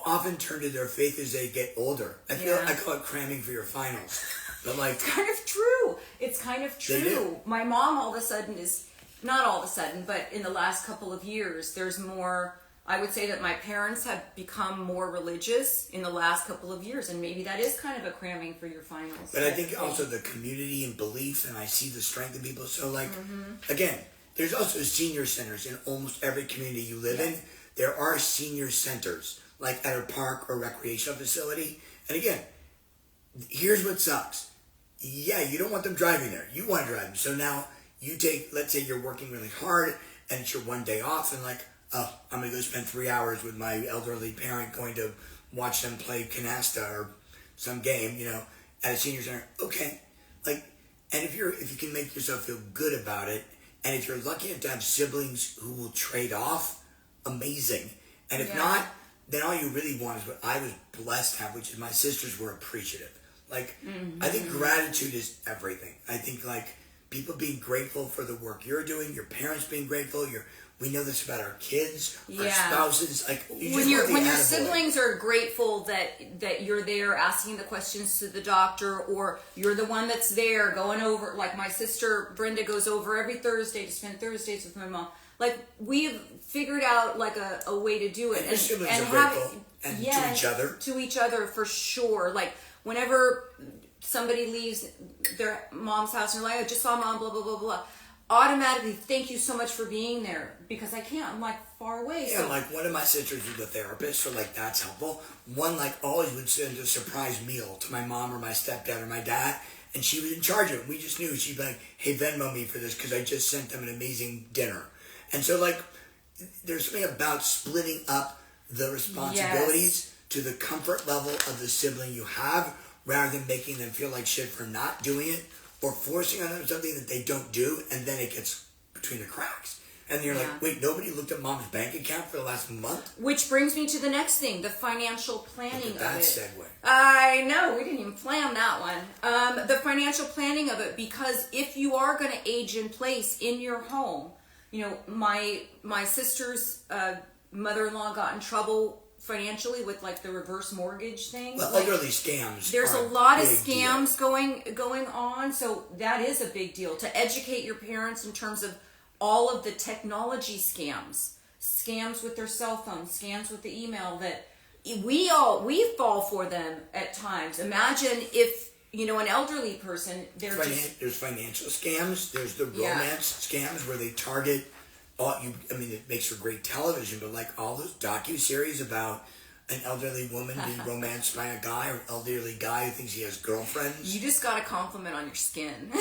often turn to their faith as they get older. I call it cramming for your finals. But like, it's kind of true. It's kind of true. My mom all of a sudden is, not all of a sudden, but in the last couple of years, there's more... I would say that my parents have become more religious in the last couple of years, and maybe that is kind of a cramming for your finals. But I think also the community and belief, and I see the strength in people. So like, again, there's also senior centers in almost every community you live in. There are senior centers, like at a park or recreational facility. And again, here's what sucks. Yeah, you don't want them driving there. You want to drive them. So now you take, let's say you're working really hard, and it's your one day off, and like, oh, I'm going to go spend 3 hours with my elderly parent going to watch them play canasta or some game, at a senior center. Okay. Like, and if you can make yourself feel good about it, and if you're lucky enough to have siblings who will trade off, amazing. And if not, then all you really want is what I was blessed to have, which is my sisters were appreciative. Like, I think gratitude is everything. I think, like, people being grateful for the work you're doing, your parents being grateful, We know this about our kids, our Yeah. spouses. Like when your siblings are grateful that you're there asking the questions to the doctor, or you're the one that's there going over, like my sister Brenda goes over every Thursday to spend Thursdays with my mom. Like we've figured out like a way to do it, and your siblings are grateful and to each other. To each other for sure. Like whenever somebody leaves their mom's house and they're like, I just saw mom, blah blah blah blah. Automatically, thank you so much for being there, because I can't. I'm like far away. Yeah, so. like one of my sisters was a therapist, so like that's helpful. One like always would send a surprise meal to my mom or my stepdad or my dad, and she was in charge of it. We just knew. She'd be like, hey, Venmo me for this because I just sent them an amazing dinner. And so like there's something about splitting up the responsibilities to the comfort level of the sibling you have, rather than making them feel like shit for not doing it, or forcing on them something that they don't do, and then it gets between the cracks. And you're like, wait, nobody looked at mom's bank account for the last month? Which brings me to the next thing, the financial planning of it. That segue. I know, we didn't even plan that one. The financial planning of it, because if you are going to age in place in your home, you know, my sister's mother-in-law got in trouble financially with like the reverse mortgage thing. Well, like, elderly scams. There's a lot of scams going on, so that is a big deal. To educate your parents in terms of all of the technology scams with their cell phone, scams with the email, that we fall for them at times. Imagine if, you know, an elderly person, there's financial scams. There's the romance scams where they target. It makes for great television, but like all those docuseries about an elderly woman being romanced by a guy, or an elderly guy who thinks he has girlfriends. You just got a compliment on your skin.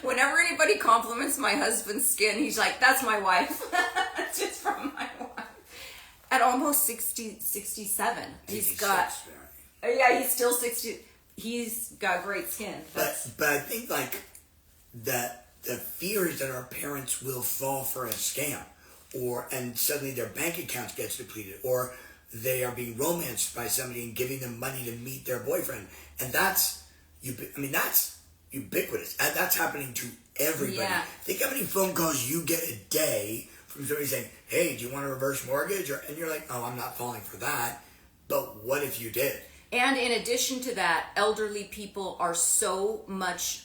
Whenever anybody compliments my husband's skin, he's like, that's my wife. It's just from my wife. At almost 67, he's got... Yeah, he's still 60. He's got great skin. But I think like that the fear is that our parents will fall for a scam, and suddenly their bank accounts gets depleted, or they are being romanced by somebody and giving them money to meet their boyfriend, and that's ubiquitous. And that's happening to everybody. Yeah. Think how many phone calls you get a day from somebody saying, "Hey, do you want a reverse mortgage?" And you're like, "Oh, I'm not falling for that." But what if you did? And in addition to that, elderly people are so much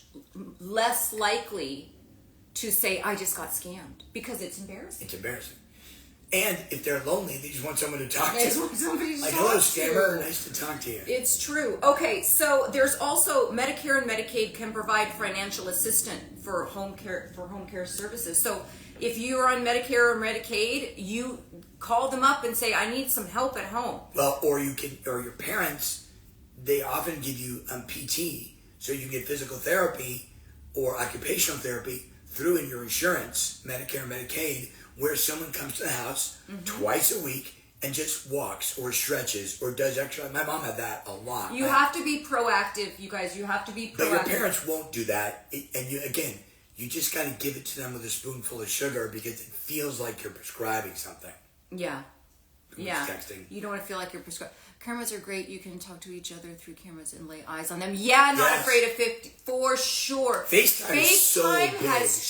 less likely to say, I just got scammed, because it's embarrassing. It's embarrassing. And if they're lonely, they just want someone to talk to. They just want somebody to like, talk hello, to. scammer, nice to talk to you. It's true. Okay, so there's also Medicare and Medicaid can provide financial assistance for home care services. So if you're on Medicare or Medicaid, you call them up and say, I need some help at home. Well, or your parents, they often give you PT, so you can get physical therapy or occupational therapy through in your insurance, Medicare and Medicaid, where someone comes to the house twice a week and just walks or stretches or does exercise. My mom had that a lot. You have to be proactive, you guys. You have to be proactive. But your parents won't do that. And you just got to give it to them with a spoonful of sugar, because it feels like you're prescribing something. Yeah. Yeah. Texting. You don't want to feel like you're prescribed. Cameras are great. You can talk to each other through cameras and lay eyes on them. Yeah, not afraid of 50, for sure. FaceTime is so big. has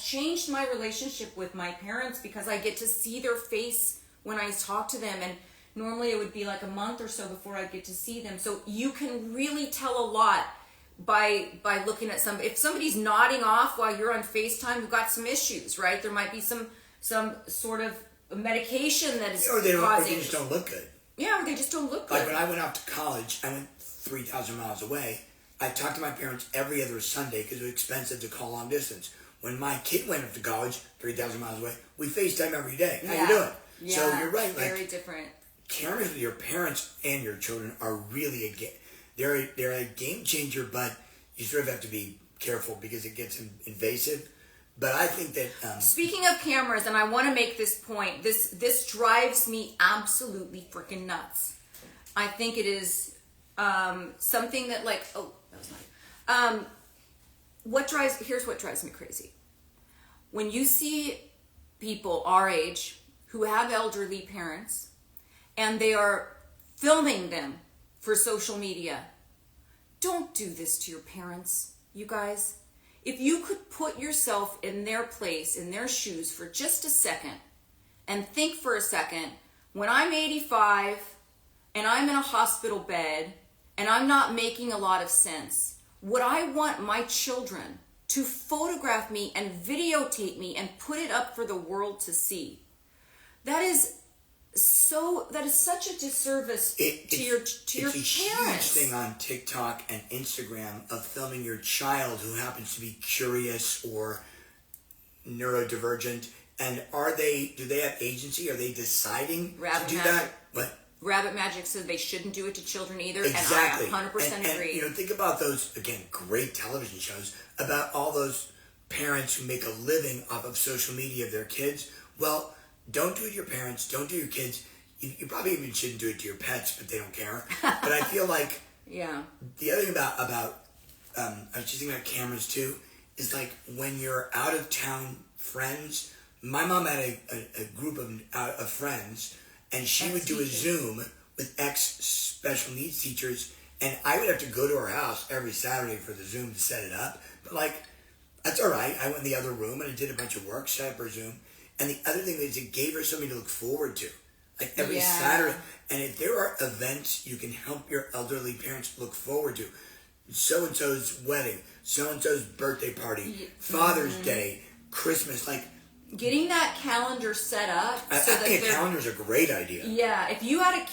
changed my relationship with my parents, because I get to see their face when I talk to them, and normally it would be like a month or so before I get to see them. So you can really tell a lot by looking at somebody. If somebody's nodding off while you're on FaceTime, you've got some issues, right? There might be some sort of medication that is causing... Or they just don't look good. Yeah, or they just don't look good. Like when I went off to college, I went 3,000 miles away. I talked to my parents every other Sunday because it was expensive to call long distance. When my kid went off to college, 3,000 miles away, we FaceTime every day. How you doing? Yeah, so you're right. Very different. Cameras with your parents and your children are really they're a game changer, but you sort of have to be careful because it gets invasive. But I think that... Speaking of cameras, and I want to make this point, this drives me absolutely freaking nuts. I think it is something that like... Oh, that was mine. Here's what drives me crazy. When you see people our age who have elderly parents and they are filming them for social media, don't do this to your parents, you guys. if you could put yourself in their place, in their shoes for just a second, and think for a second, when I'm 85 and I'm in a hospital bed and I'm not making a lot of sense, would I want my children to photograph me and videotape me and put it up for the world to see? That is such a disservice to your parents. It's a huge thing on TikTok and Instagram of filming your child who happens to be curious or neurodivergent. And do they have agency? Are they deciding to do that? What? Rabbit Magic says they shouldn't do it to children either. Exactly. And I 100% agree. And think about those, again, great television shows about all those parents who make a living off of social media of their kids. Well, don't do it to your parents. Don't do it to your kids. You probably even shouldn't do it to your pets, but they don't care. But I feel like the other thing about I was just thinking about cameras too, is like when you're out of town friends. My mom had a group of friends, and she would do a Zoom with ex-special needs teachers, and I would have to go to her house every Saturday for the Zoom to set it up. But like, that's all right. I went in the other room and I did a bunch of work, set up her Zoom. And the other thing is it gave her something to look forward to. Like every Saturday. And if there are events you can help your elderly parents look forward to, so-and-so's wedding, so-and-so's birthday party, Father's Day, Christmas, like... Getting that calendar set up. I think a calendar's a great idea. Yeah, if you had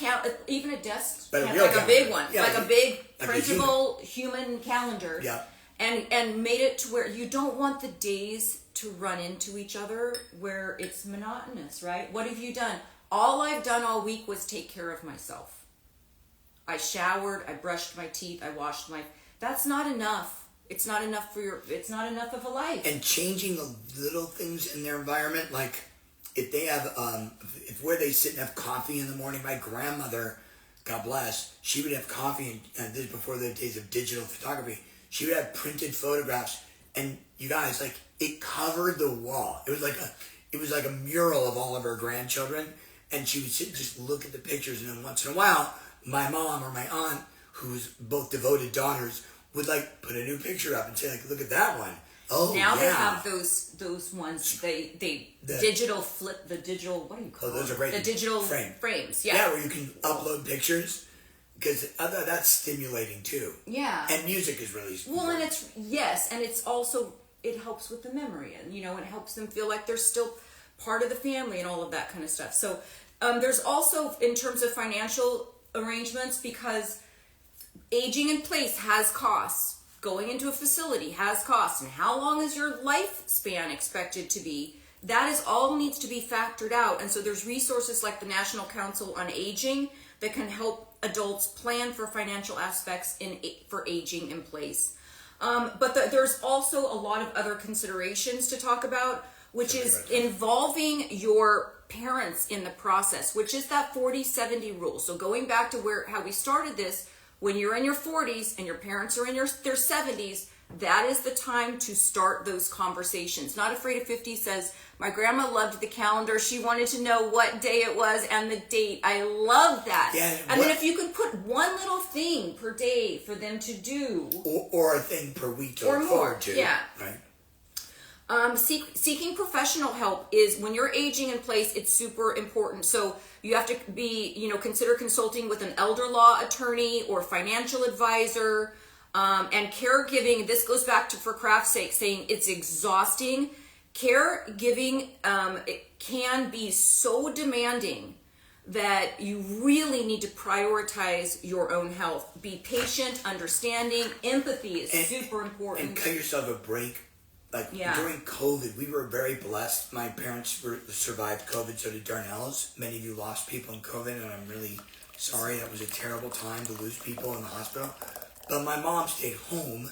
even a desk, but a big one, like a big like printable human calendar. Yeah. And made it to where you don't want the days to run into each other where it's monotonous, right? What have you done? All I've done all week was take care of myself. I showered, I brushed my teeth, I washed my... That's not enough. It's not enough it's not enough of a life. And changing the little things in their environment, like if they have, if where they sit and have coffee in the morning, my grandmother, God bless, she would have coffee, and this is before the days of digital photography, she would have printed photographs, and you guys, like, it covered the wall. It was like a mural of all of her grandchildren, and she would sit and just look at the pictures, and then once in a while, my mom or my aunt, who's both devoted daughters, would like put a new picture up and say, like, look at that one. Oh, now they have those ones. They digital flip the digital. What do you call? Oh, those are great. The digital frames. Yeah. Yeah, where you can upload pictures, because that's stimulating too. Yeah. And music is really well, and it's also it helps with the memory, and it helps them feel like they're still part of the family and all of that kind of stuff. So there's also in terms of financial arrangements, because aging in place has costs. Going into a facility has costs. And how long is your lifespan expected to be? That is all needs to be factored out. And so there's resources like the National Council on Aging that can help adults plan for financial aspects for aging in place. But there's also a lot of other considerations to talk about, which is involving your parents in the process, which is that 40-70 rule. So going back to how we started this, when you're in your 40s and your parents are in their 70s, that is the time to start those conversations. Not Afraid of 50 says, my grandma loved the calendar. She wanted to know what day it was and the date. I love that. Yeah, and then if you could put one little thing per day for them to do. Or a thing per week to or look more, forward to. Yeah. Right. Seeking professional help is, when you're aging in place, it's super important. So you have to be, consider consulting with an elder law attorney or financial advisor. And caregiving, this goes back to, for craft's sake, saying it's exhausting. Caregiving it can be so demanding that you really need to prioritize your own health. Be patient, understanding, empathy is super important. And cut yourself a break. During COVID, we were very blessed. My parents survived COVID, so did Darnell's. Many of you lost people in COVID, and I'm really sorry. That was a terrible time to lose people in the hospital. But my mom stayed home,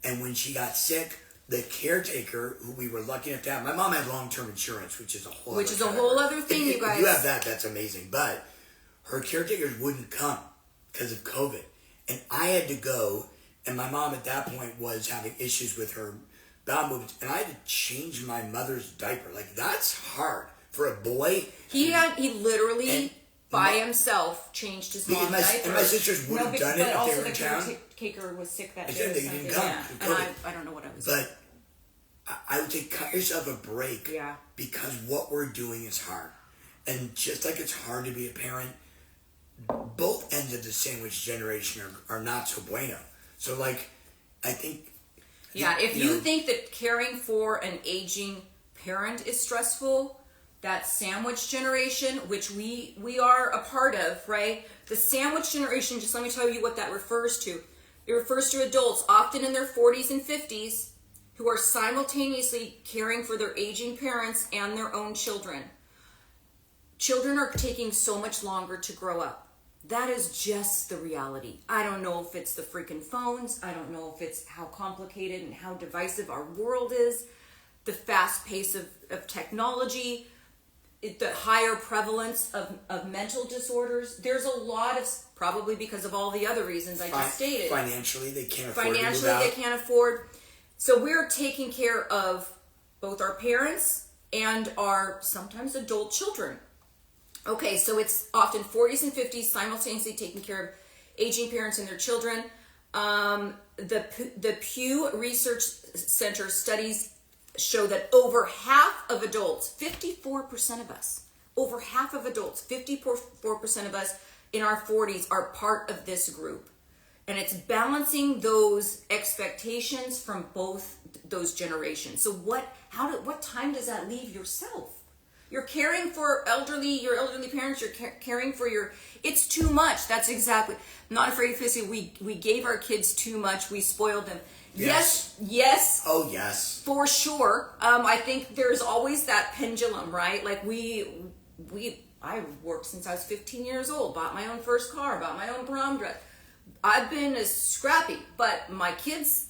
and when she got sick, the caretaker, who we were lucky enough to have, my mom had long-term insurance, which is a whole other thing, you guys. If you have that, that's amazing. But her caretakers wouldn't come because of COVID. And I had to go, and my mom at that point was having issues with her bowel movements, and I had to change my mother's diaper. Like, that's hard for a boy. He literally by himself changed his mom's diaper. And my sisters would have done it if they were in town. But also the caretaker was sick that day. I said that he didn't come. Yeah. And I don't know what I was doing. But I would say cut yourself a break. Yeah. Because what we're doing is hard. And just like it's hard to be a parent, both ends of the sandwich generation are not so bueno. So, like, I think... Yeah, if you think that caring for an aging parent is stressful, that sandwich generation, which we are a part of, right? The sandwich generation, just let me tell you what that refers to. It refers to adults, often in their 40s and 50s, who are simultaneously caring for their aging parents and their own children. Children are taking so much longer to grow up. That is just the reality. I don't know if it's the freaking phones. I don't know if it's how complicated and how divisive our world is. The fast pace of technology, the higher prevalence of mental disorders. There's a lot of, probably because of all the other reasons I just stated. Financially, they can't afford to move Financially, out. they can't afford. So we're taking care of both our parents and our sometimes adult children. Okay, so it's often 40s and 50s simultaneously taking care of aging parents and their children. The Pew Research Center studies show that over half of adults, 54% of us, over half of adults, 54% of us in our 40s are part of this group. And it's balancing those expectations from both those generations. So what time does that leave yourself? You're caring for your elderly parents, you're caring for it's too much. That's exactly, not afraid to say we gave our kids too much, we spoiled them. Yes. Oh, yes. For sure. I think there's always that pendulum, right? Like I worked since I was 15 years old, bought my own first car, bought my own prom dress. I've been as scrappy, but my kids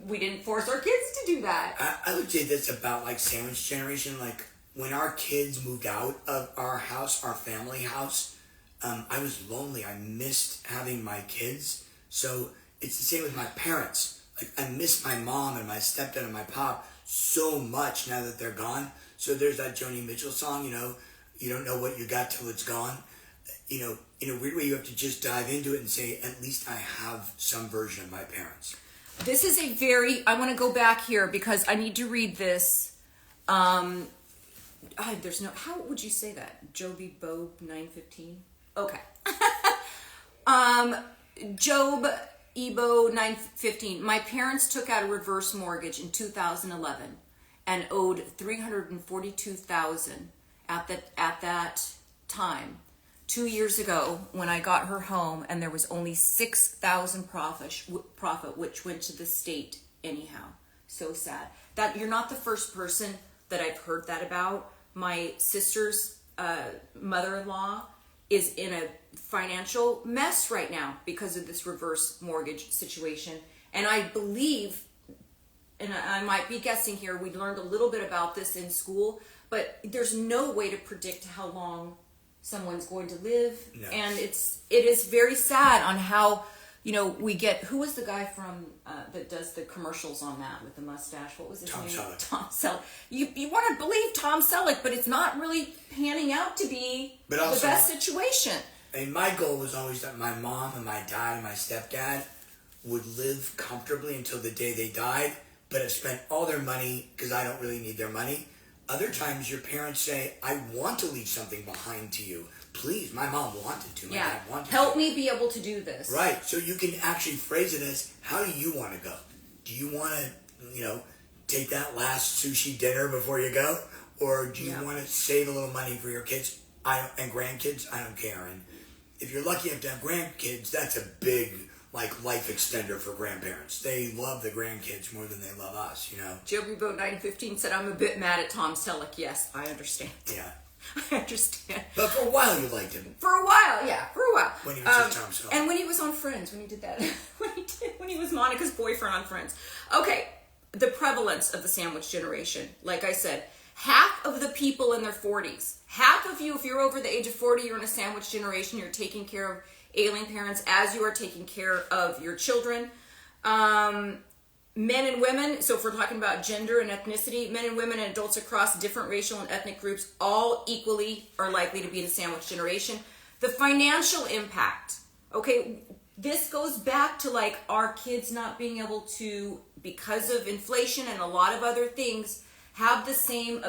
we didn't force our kids to do that. I would say this about like sandwich generation. Like when our kids moved out of our house, our family house, I was lonely. I missed having my kids. So it's the same with my parents. Like I miss my mom and my stepdad and my pop so much now that they're gone. So there's that Joni Mitchell song, you don't know what you got till it's gone. In a weird way, you have to just dive into it and say, at least I have some version of my parents. This is I want to go back here because I need to read this. How would you say that? Joby Bob 915? Okay. Job Ebo 915. My parents took out a reverse mortgage in 2011 and owed $342,000 at that time. 2 years ago, when I got her home, and there was only $6,000 profit, which went to the state anyhow. So sad. That you're not the first person that I've heard that about. My sister's mother-in-law is in a financial mess right now because of this reverse mortgage situation. And I believe, and I might be guessing here, we learned a little bit about this in school, but there's no way to predict how long someone's going to live. No. And it is very sad on how, we get, who was the guy from, that does the commercials on that with the mustache? What was his name? Tom Selleck. You want to believe Tom Selleck, but it's not really panning out to be the best situation. And my goal was always that my mom and my dad and my stepdad would live comfortably until the day they died, but have spent all their money because I don't really need their money. Other times your parents say, I want to leave something behind to you. Please, my mom wanted to. My dad wanted to. Help me be able to do this. Right. So you can actually phrase it as, how do you want to go? Do you want to, take that last sushi dinner before you go? Or do you want to save a little money for your kids and grandkids? I don't care. And if you're lucky enough to have grandkids, that's a big life extender for grandparents. They love the grandkids more than they love us, Joby Boat 915 said, I'm a bit mad at Tom Selleck. Yes, I understand. Yeah. I understand. But for a while you liked him. For a while, yeah. For a while. When he was just Tom Selleck. And when he was on Friends, when he did that. when he was Monica's boyfriend on Friends. Okay, the prevalence of the sandwich generation. Like I said, half of the people in their 40s, half of you, if you're over the age of 40, you're in a sandwich generation, you're taking care of ailing parents as you are taking care of your children. Men and women, so if we're talking about gender and ethnicity, men and women and adults across different racial and ethnic groups all equally are likely to be in a sandwich generation. The financial impact, okay, this goes back to our kids not being able to because of inflation and a lot of other things, have the same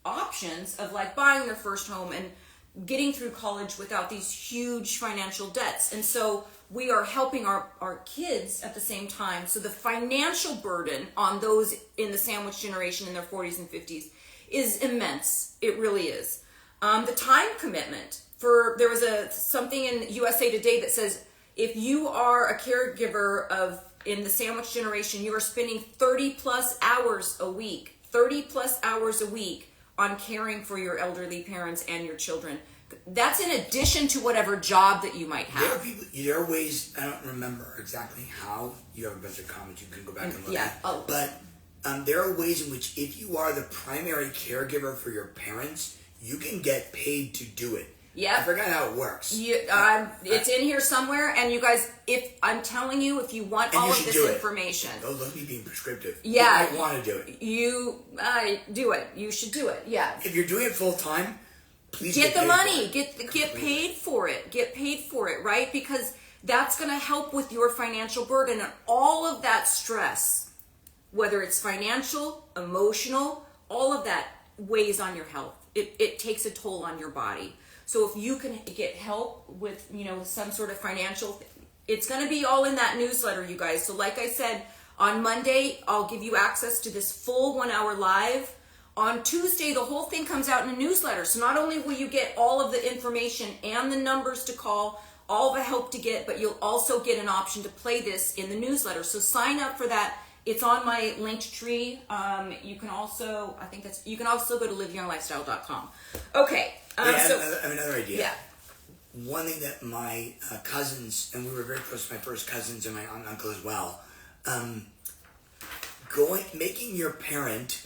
options of like buying their first home and getting through college without these huge financial debts. And so we are helping our kids at the same time. So the financial burden on those in the sandwich generation in their 40s and 50s is immense. It really is. The time commitment. There was something in USA Today that says if you are a caregiver in the sandwich generation, you are spending 30 plus hours a week on caring for your elderly parents and your children. That's in addition to whatever job that you might have. There are ways, I don't remember exactly how, you have a bunch of comments you can go back and look at. But there are ways in which if you are the primary caregiver for your parents, you can get paid to do it. Yeah, I forgot how it works. It's in here somewhere, and you guys, if I'm telling you, if you want all of this information, don't look at me being prescriptive. Yeah, you might want to do it. Do it. You should do it. Yeah. If you're doing it full time, please get the money. Get paid for it. Get paid for it, right? Because that's going to help with your financial burden and all of that stress, whether it's financial, emotional, all of that weighs on your health. It takes a toll on your body. So if you can get help with, some sort of financial, it's going to be all in that newsletter, you guys. So like I said, on Monday, I'll give you access to this full 1 hour live. On Tuesday, the whole thing comes out in a newsletter. So not only will you get all of the information and the numbers to call, all the help to get, but you'll also get an option to play this in the newsletter. So sign up for that. It's on my linked tree. You can also go to liveyounglifestyle.com. Okay. I have another idea. Yeah. One thing that my cousins, and we were very close to my first cousins and my aunt and uncle as well, making your parent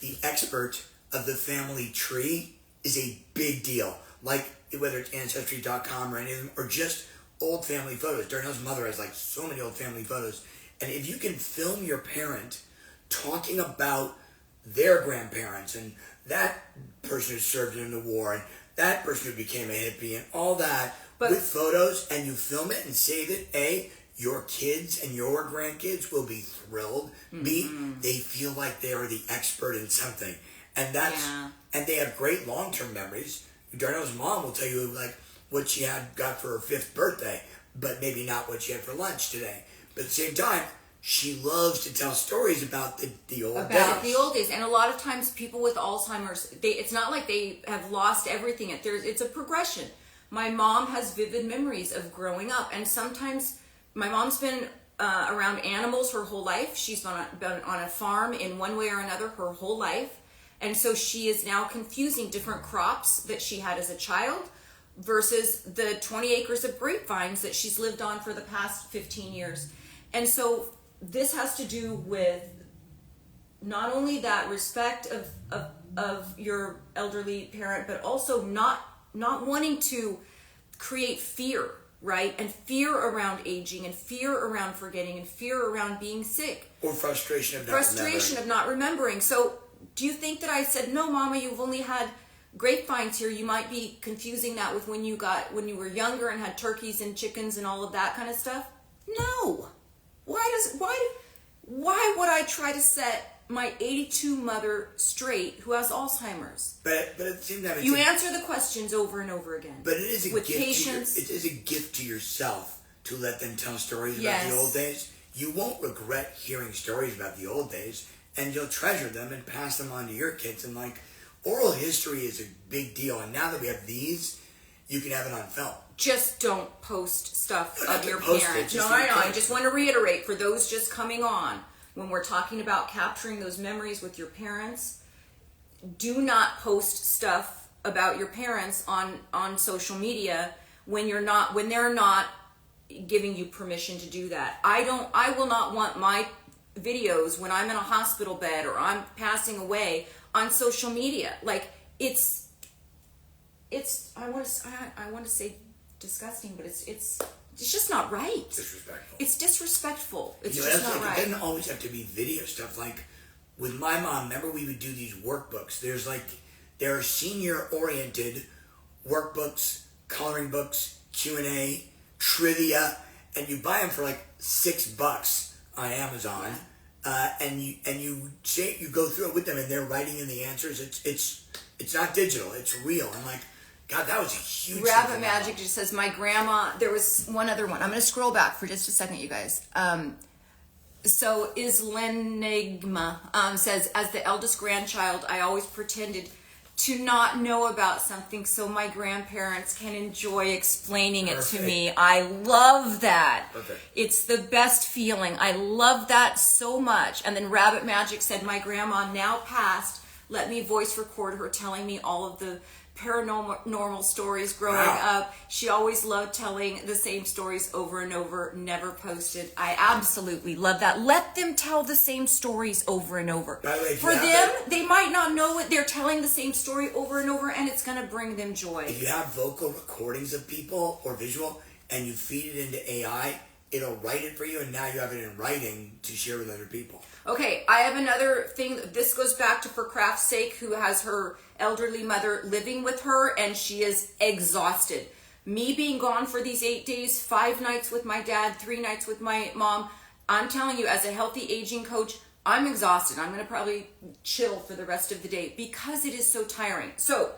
the expert of the family tree is a big deal. Like whether it's Ancestry.com or any of them, or just old family photos. Darnell's mother has like so many old family photos. And if you can film your parent talking about their grandparents and that person who served in the war and that person who became a hippie and all that with photos, and you film it and save it, your kids and your grandkids will be thrilled. B, they feel like they are the expert in something. And and they have great long-term memories. Darnell's mom will tell you like what she got for her 5th birthday, but maybe not what she had for lunch today. But at the same time, she loves to tell stories about the old days. About the old days. And a lot of times people with Alzheimer's, it's not like they have lost everything. It's a progression. My mom has vivid memories of growing up. And sometimes my mom's been around animals her whole life. She's been on a farm in one way or another her whole life. And so she is now confusing different crops that she had as a child versus the 20 acres of grapevines that she's lived on for the past 15 years. And so this has to do with not only that respect of your elderly parent, but also not wanting to create fear, right? And fear around aging and fear around forgetting and fear around being sick. Or frustration of not remembering. So do you think that I said, no, Mama, you've only had grapevines here? You might be confusing that with when you were younger and had turkeys and chickens and all of that kind of stuff. No. Why would I try to set my 82 mother straight who has Alzheimer's? But at the same time, you answer the questions over and over again. But it is a with gift patience. It is a gift to yourself to let them tell stories about the old days. You won't regret hearing stories about the old days, and you'll treasure them and pass them on to your kids. And like, oral history is a big deal. And now that we have these, you can have it on film. Just don't post stuff of your parents. No, I know. I just want to reiterate for those just coming on, when we're talking about capturing those memories with your parents, do not post stuff about your parents on social media when they're not giving you permission to do that. I will not want my videos when I'm in a hospital bed or I'm passing away on social media. Like I want to say disgusting, but it's just not right. Disrespectful. It's disrespectful. It's just not right. It doesn't always have to be video stuff. Like with my mom, remember we would do these workbooks. There are senior oriented workbooks, coloring books, Q&A, trivia, and you buy them for like $6 on Amazon. and you go through it with them, and they're writing in the answers. It's not digital. It's real. I'm like, God, that was a huge. Rabbit Magic just says, my grandma. There was one other one. I'm going to scroll back for just a second, you guys. So Islenigma says, as the eldest grandchild, I always pretended to not know about something so my grandparents can enjoy explaining it to me. I love that. Perfect. It's the best feeling. I love that so much. And then Rabbit Magic said, my grandma, now passed, let me voice record her telling me all of the paranormal stories growing up. She always loved telling the same stories over and over, never posted. I absolutely love that. Let them tell the same stories over and over. By the way, for them, they might not know it. They're telling the same story over and over, and it's going to bring them joy. If you have vocal recordings of people or visual, and you feed it into AI, it'll write it for you, and now you have it in writing to share with other people. Okay, I have another thing. This goes back to For Craft's Sake, who has her elderly mother living with her, and she is exhausted. Me being gone for these 8 days, 5 nights with my dad, 3 nights with my mom, I'm telling you, as a healthy aging coach, I'm exhausted. I'm going to probably chill for the rest of the day because it is so tiring. So,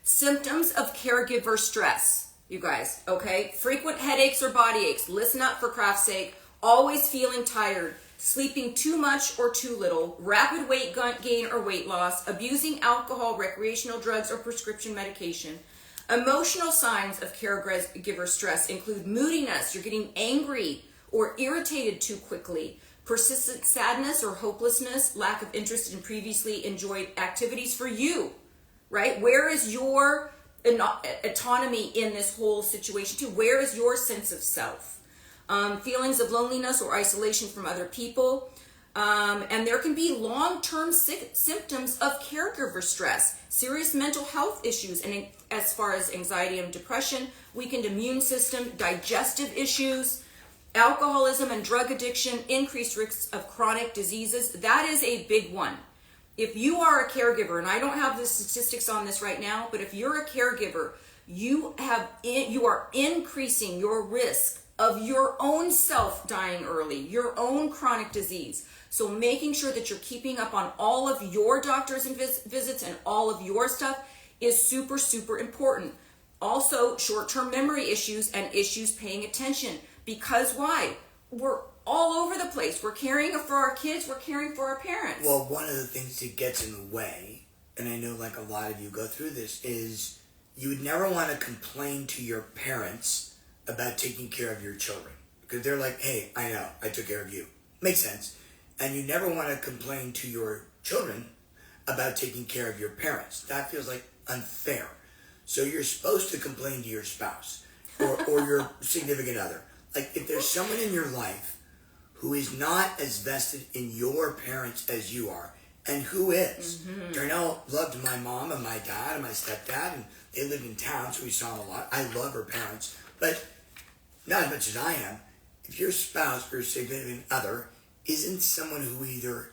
symptoms of caregiver stress, you guys, okay? Frequent headaches or body aches. Listen up, For Craft's Sake. Always feeling tired. Sleeping too much or too little, rapid weight gain or weight loss, abusing alcohol, recreational drugs, or prescription medication. Emotional signs of caregiver stress include moodiness, you're getting angry or irritated too quickly, persistent sadness or hopelessness, lack of interest in previously enjoyed activities for you, right? Where is your autonomy in this whole situation too? Where is your sense of self? Feelings of loneliness or isolation from other people. And there can be long-term symptoms of caregiver stress, serious mental health issues, and as far as anxiety and depression, weakened immune system, digestive issues, alcoholism and drug addiction, increased risks of chronic diseases. That is a big one. If you are a caregiver, and I don't have the statistics on this right now, but if you're a caregiver, you are increasing your risk of your own self dying early, your own chronic disease. So making sure that you're keeping up on all of your doctors and visits and all of your stuff is super, super important. Also, short-term memory issues and issues paying attention. Because why? We're all over the place. We're caring for our kids. We're caring for our parents. Well, one of the things that gets in the way, and I know like a lot of you go through this, is you would never want to complain to your parents about taking care of your children. Because they're like, hey, I know, I took care of you. Makes sense. And you never want to complain to your children about taking care of your parents. That feels like unfair. So you're supposed to complain to your spouse or your significant other. Like if there's someone in your life who is not as vested in your parents as you are, and who is. Mm-hmm. Darnell loved my mom and my dad and my stepdad, and they lived in town, so we saw them a lot. I love her parents. But not as much as I am. If your spouse or significant other isn't someone who either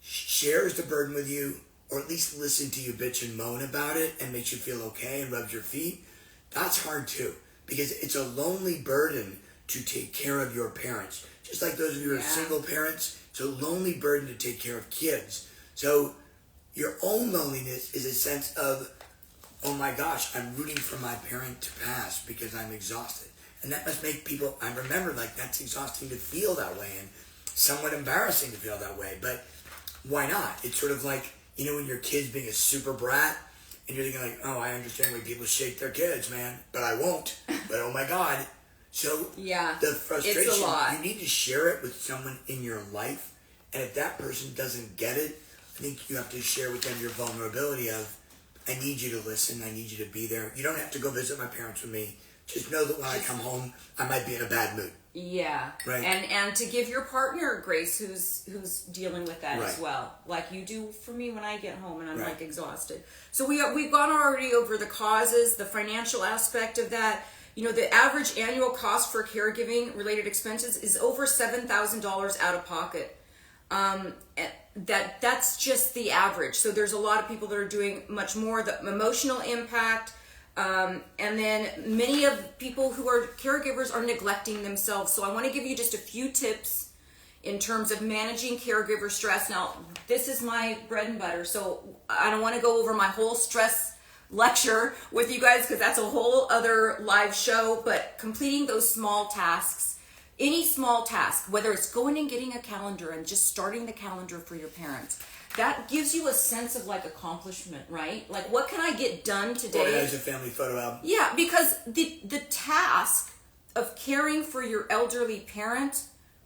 shares the burden with you or at least listen to you bitch and moan about it and makes you feel okay and rubs your feet, that's hard too. Because it's a lonely burden to take care of your parents. Just like those of you who are single parents, it's a lonely burden to take care of kids. So your own loneliness is a sense of, oh my gosh, I'm rooting for my parent to pass because I'm exhausted. And that must make people, I remember like that's exhausting to feel that way and somewhat embarrassing to feel that way. But why not? It's sort of like, you know, when your kid's being a super brat and you're thinking like, oh, I understand why people shake their kids, man, but I won't. But oh my God. So the frustration, it's a lot. You need to share it with someone in your life. And if that person doesn't get it, I think you have to share with them your vulnerability of, I need you to listen. I need you to be there. You don't have to go visit my parents with me. Just know that when I come home, I might be in a bad mood. Yeah. Right. And to give your partner grace who's dealing with that as well. Like you do for me when I get home and I'm like exhausted. So we've gone already over the causes, the financial aspect of that. You know, the average annual cost for caregiving related expenses is over $7,000 out of pocket. That's just the average. So there's a lot of people that are doing much more. The emotional impact, and then many of people who are caregivers are neglecting themselves. So I want to give you just a few tips in terms of managing caregiver stress. Now, this is my bread and butter, so I don't want to go over my whole stress lecture with you guys because that's a whole other live show, but completing those small tasks, any small task, whether it's going and getting a calendar and just starting the calendar for your parents, that gives you a sense of like accomplishment, right? Like, what can I get done today? Organize a family photo album. Yeah, because the task of caring for your elderly parent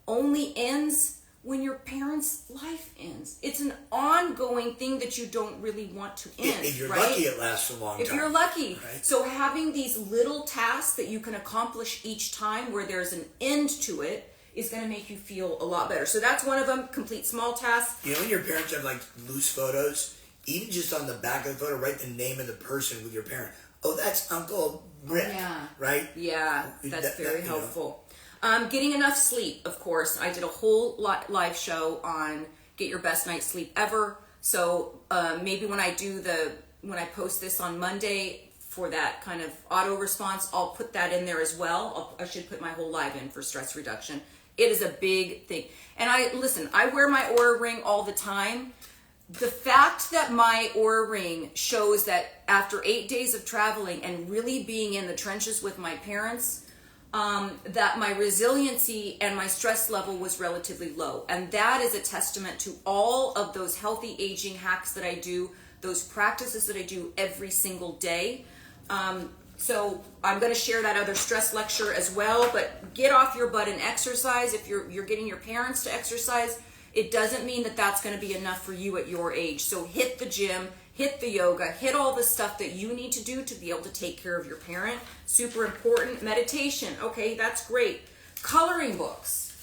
only ends when your parent's life ends. It's an ongoing thing that you don't really want to end. If you're right? lucky, it lasts a long time. If you're lucky. Right? So having these little tasks that you can accomplish each time where there's an end to it is going to make you feel a lot better. So that's one of them, complete small tasks. You know when your parents have like loose photos, even just on the back of the photo, write the name of the person with your parent. Oh, that's Uncle Rick, right? Yeah, that's very helpful. Getting enough sleep, of course. I did a whole live show on get your best night's sleep ever. So maybe when I post this on Monday for that kind of auto response, I'll put that in there as well. I should put my whole live in for stress reduction. It is a big thing. And I wear my Oura ring all the time. The fact that my Oura ring shows that after 8 days of traveling and really being in the trenches with my parents, that my resiliency and my stress level was relatively low. And that is a testament to all of those healthy aging hacks that I do, those practices that I do every single day. So I'm going to share that other stress lecture as well, but get off your butt and exercise. If you're getting your parents to exercise, it doesn't mean that that's going to be enough for you at your age. So hit the gym, hit the yoga, hit all the stuff that you need to do to be able to take care of your parent. Super important. Meditation. Okay, that's great. Coloring books.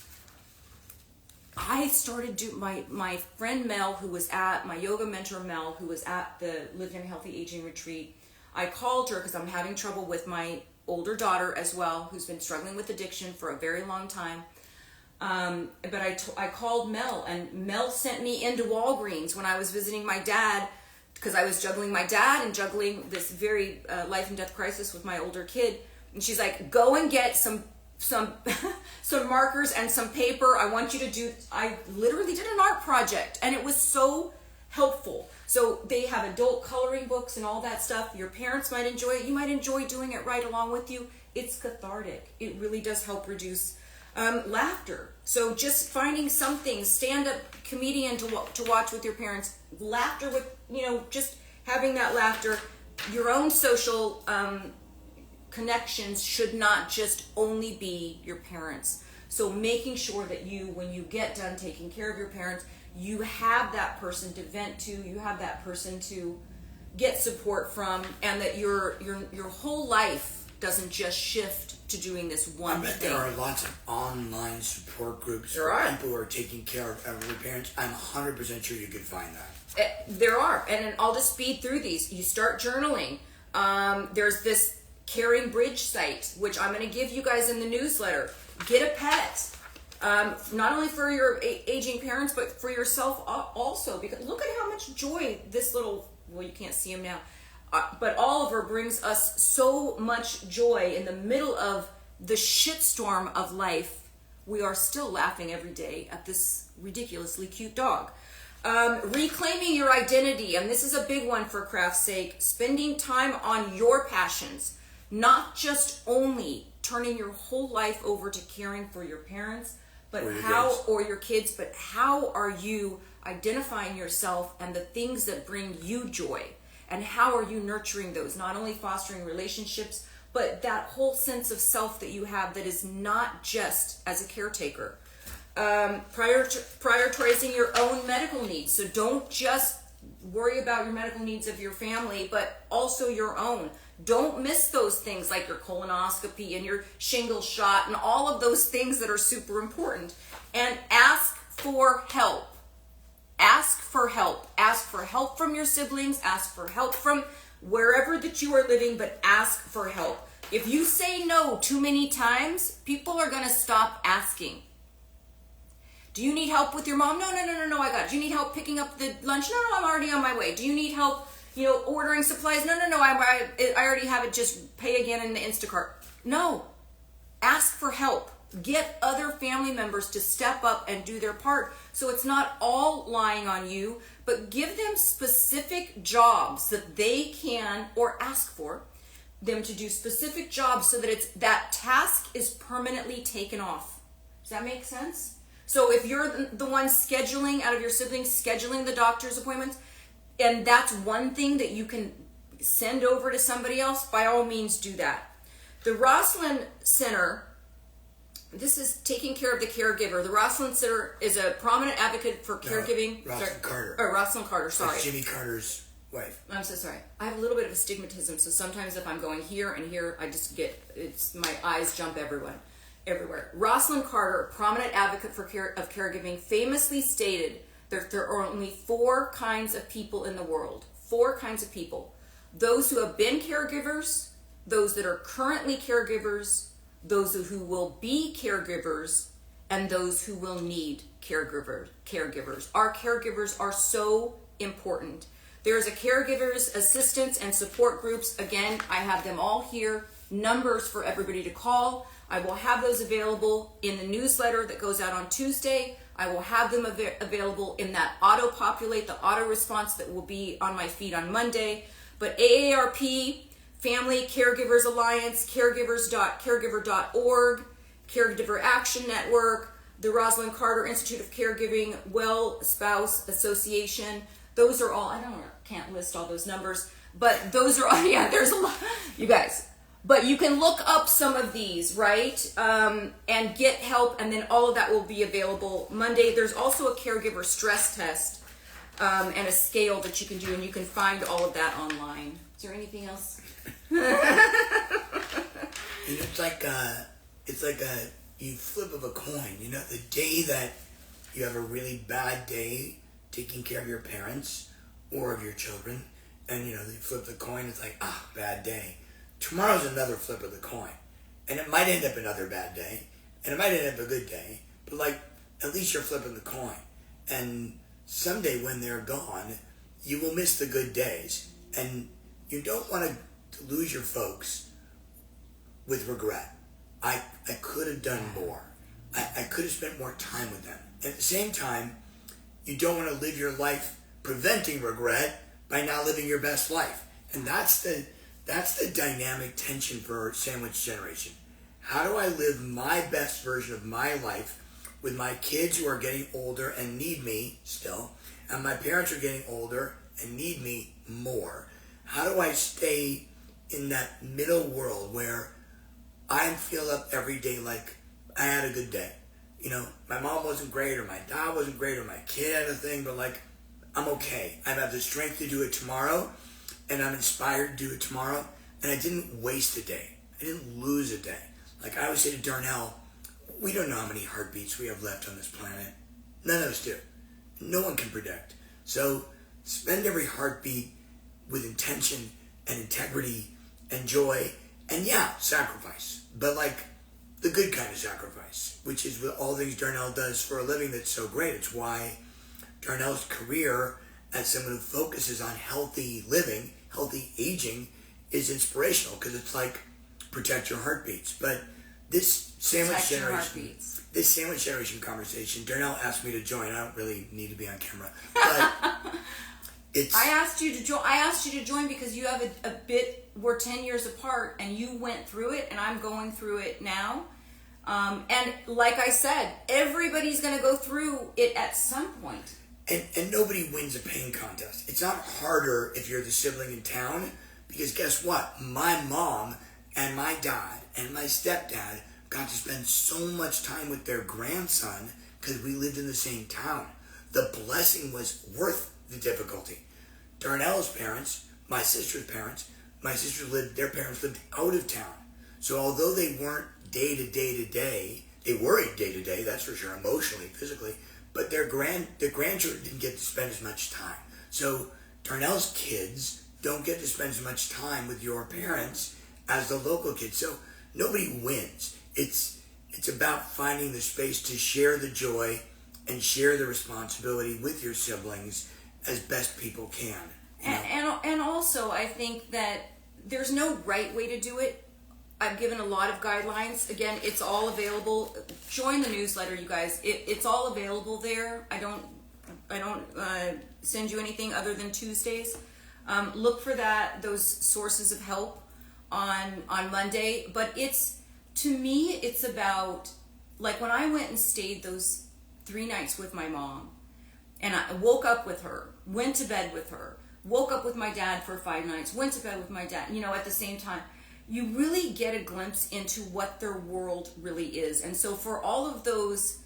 I started my friend Mel, who was at my yoga mentor Mel, who was at the Living a Healthy Aging retreat. I called her because I'm having trouble with my older daughter as well, who's been struggling with addiction for a very long time. But I called Mel, and Mel sent me into Walgreens when I was visiting my dad, because I was juggling my dad and juggling this very life and death crisis with my older kid. And she's like, go and get some some markers and some paper. I want you to do, I literally did an art project, and it was so helpful. So they have adult coloring books and all that stuff. Your parents might enjoy it. You might enjoy doing it right along with you. It's cathartic. It really does help reduce laughter. So just finding something, stand-up comedian to watch with your parents, laughter with, just having that laughter. Your own social connections should not just only be your parents. So making sure that you, when you get done taking care of your parents, you have that person to vent to, you have that person to get support from, and that your whole life doesn't just shift to doing this one thing. I bet there are lots of online support groups for people who are taking care of elderly parents. I'm 100% sure you could find that. There are, and I'll just speed through these. You start journaling. There's this Caring Bridge site, which I'm going to give you guys in the newsletter. Get a pet. Not only for your aging parents, but for yourself also. Because look at how much joy this little, well, you can't see him now, but Oliver brings us so much joy in the middle of the shitstorm of life. We are still laughing every day at this ridiculously cute dog. Reclaiming your identity, and this is a big one for craft's sake. Spending time on your passions, not just only turning your whole life over to caring for your parents, but or your kids, but how are you identifying yourself and the things that bring you joy? And how are you nurturing those? Not only fostering relationships, but that whole sense of self that you have that is not just as a caretaker. Prioritizing your own medical needs. So don't just worry about your medical needs of your family, but also your own. Don't miss those things like your colonoscopy and your shingles shot and all of those things that are super important. And ask for help. Ask for help. Ask for help from your siblings. Ask for help from wherever that you are living, but ask for help. If you say no too many times, people are going to stop asking. Do you need help with your mom? No, I got it. Do you need help picking up the lunch? No, I'm already on my way. Do you need help, ordering supplies? No, I already have it. Just pay again in the Instacart. No. Ask for help. Get other family members to step up and do their part. So it's not all lying on you, but give them specific jobs that they can, or ask for them to do specific jobs so that that task is permanently taken off. Does that make sense? So if you're the one scheduling, out of your siblings, scheduling the doctor's appointments, and that's one thing that you can send over to somebody else, by all means do that. The Rosslyn Center, this is taking care of the caregiver. The Rosslyn Center is a prominent advocate for caregiving. Rosslyn Carter. Rosslyn Carter, sorry. That's Jimmy Carter's wife. I'm so sorry. I have a little bit of astigmatism, so sometimes if I'm going here and here, I just my eyes jump everywhere. Rosslyn Carter, prominent advocate for caregiving, famously stated that there are only 4 kinds of people in the world. 4 kinds of people. Those who have been caregivers, those that are currently caregivers, those who will be caregivers, and those who will need caregivers. Our caregivers are so important. There's a caregivers assistance and support groups. Again, I have them all here. Numbers for everybody to call. I will have those available in the newsletter that goes out on Tuesday. I will have them available in that auto-populate, the auto-response that will be on my feed on Monday. But AARP, Family Caregivers Alliance, caregiver.org, Caregiver Action Network, the Rosalind Carter Institute of Caregiving, Well Spouse Association. Those are all, can't list all those numbers, but those are all, there's a lot, you guys. But you can look up some of these, right? And get help, and then all of that will be available Monday. There's also a caregiver stress test and a scale that you can do, and you can find all of that online. Is there anything else? It's like you flip of a coin. The day that you have a really bad day taking care of your parents or of your children, and you flip the coin, it's like, bad day. Tomorrow's another flip of the coin, and it might end up another bad day, and it might end up a good day, but at least you're flipping the coin. And someday when they're gone, you will miss the good days, and you don't want to lose your folks with regret. I could have done more. I could have spent more time with them. At the same time, you don't want to live your life preventing regret by not living your best life. And that's the dynamic tension for Sandwich Generation. How do I live my best version of my life with my kids who are getting older and need me still, and my parents are getting older and need me more? How do I stay in that middle world where I feel up every day like I had a good day? My mom wasn't great, or my dad wasn't great, or my kid had a thing, but I'm okay. I have the strength to do it tomorrow, and I'm inspired to do it tomorrow, and I didn't waste a day. I didn't lose a day. I always say to Darnell, we don't know how many heartbeats we have left on this planet. None of us do. No one can predict. So spend every heartbeat with intention and integrity and joy, and sacrifice. But the good kind of sacrifice, which is what all things Darnell does for a living that's so great. It's why Darnell's career as someone who focuses on healthy living, healthy aging, is inspirational, because it's protect your heartbeats. But this Sandwich Generation conversation, Darnell asked me to join. I don't really need to be on camera, but I asked you to join because you have a bit. We're 10 years apart, and you went through it, and I'm going through it now. And like I said, everybody's going to go through it at some point. And nobody wins a pain contest. It's not harder if you're the sibling in town, because guess what? My mom and my dad and my stepdad got to spend so much time with their grandson because we lived in the same town. The blessing was worth the difficulty. Darnell's parents, my sister's parents, their parents lived out of town. So although they weren't day to day, they worried day to day, that's for sure, emotionally, physically, but the grandchildren didn't get to spend as much time. So Darnell's kids don't get to spend as much time with your parents as the local kids. So nobody wins. It's about finding the space to share the joy and share the responsibility with your siblings as best people can. And also, I think that there's no right way to do it. I've given a lot of guidelines. Again, it's all available. Join the newsletter, you guys. It's all available there. I don't send you anything other than Tuesdays. Look for those sources of help on Monday. But to me, it's about, like, when I went and stayed those 3 nights with my mom, and I woke up with her, went to bed with her, woke up with my dad for 5 nights, went to bed with my dad, at the same time, you really get a glimpse into what their world really is. And so for all of those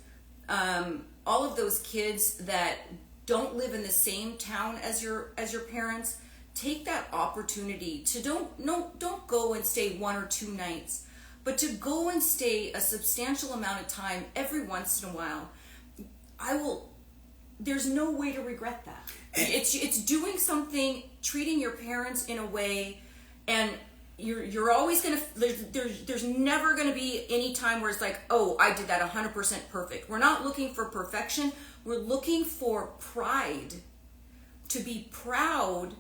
kids that don't live in the same town as your parents, take that opportunity to don't go and stay 1 or 2 nights, but to go and stay a substantial amount of time every once in a while. There's no way to regret that. It's doing something, treating your parents in a way, and you're always gonna, there's never gonna be any time where it's like, oh, I did that 100% perfect. We're not looking for perfection. We're looking for pride, to be proud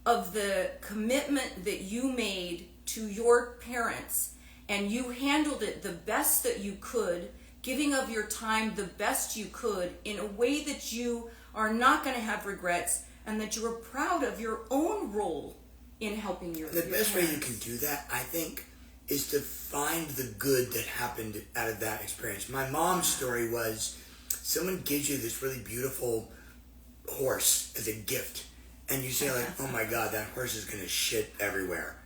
of the commitment that you made to your parents, and you handled it the best that you could, giving of your time the best you could in a way that you are not going to have regrets, and that you are proud of your own role in helping your The best way parents. you can do that, I think, is to find the good that happened out of that experience. My mom's story was, someone gives you this really beautiful horse as a gift, and you say, like, oh my God, that horse is going to shit everywhere.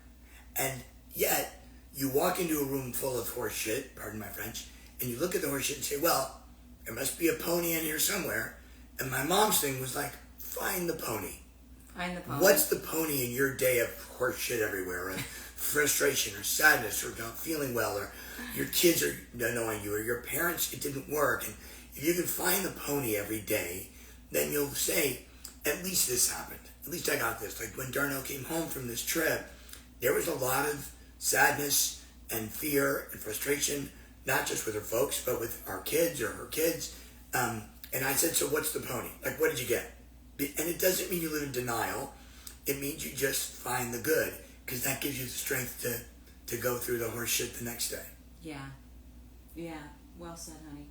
And yet, you walk into a room full of horse shit, pardon my French, and you look at the horse shit and say, well, there must be a pony in here somewhere. And my mom's thing was like, find the pony. Find the pony. What's the pony in your day of horse shit everywhere, and frustration or sadness or not feeling well, or your kids are annoying you, or your parents, it didn't work. And if you can find the pony every day, then you'll say, at least this happened. At least I got this. Like when Darnell came home from this trip, there was a lot of sadness and fear and frustration, not just with her folks, but with our kids or her kids. And I said, so what's the pony? Like, what did you get? And it doesn't mean you live in denial. It means you just find the good, because that gives you the strength to go through the horse shit the next day. Yeah. Well said, honey.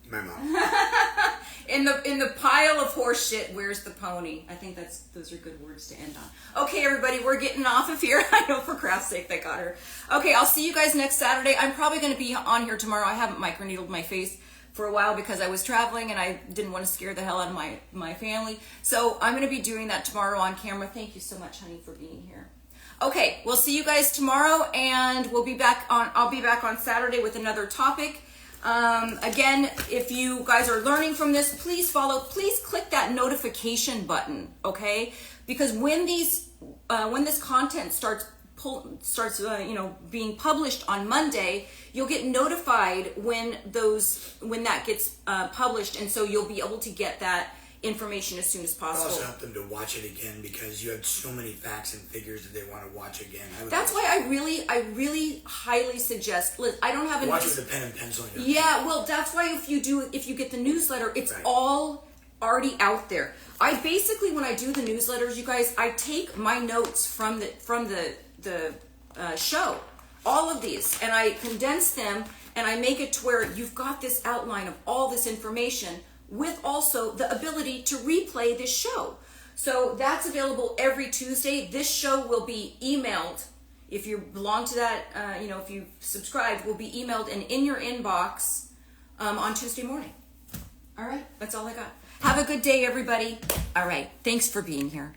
My mom. In the pile of horse shit, where's the pony? I think those are good words to end on. Okay, everybody, we're getting off of here. I know, for craft's sake, they got her. Okay, I'll see you guys next Saturday. I'm probably going to be on here tomorrow. I haven't microneedled my face for a while because I was traveling and I didn't want to scare the hell out of my family. So I'm going to be doing that tomorrow on camera. Thank you so much, honey, for being here. Okay, we'll see you guys tomorrow, and I'll be back on Saturday with another topic. Again, if you guys are learning from this, please click that notification button, okay? Because when this content starts being published on Monday, you'll get notified when that gets published, and so you'll be able to get that information as soon as possible. Also help them to watch it again, because you have so many facts and figures that they want to watch again. That's why I really highly suggest. I don't have a watch it with a pen and pencil. Yeah, well, that's why if you get the newsletter, it's right. All already out there. I basically, when I do the newsletters, you guys, I take my notes from the show, all of these, and I condense them, and I make it to where you've got this outline of all this information, with also the ability to replay this show. So that's available every Tuesday. This show will be emailed. If you belong to that, if you subscribe, will be emailed and in your inbox on Tuesday morning. All right, that's all I got. Have a good day, everybody. All right, thanks for being here.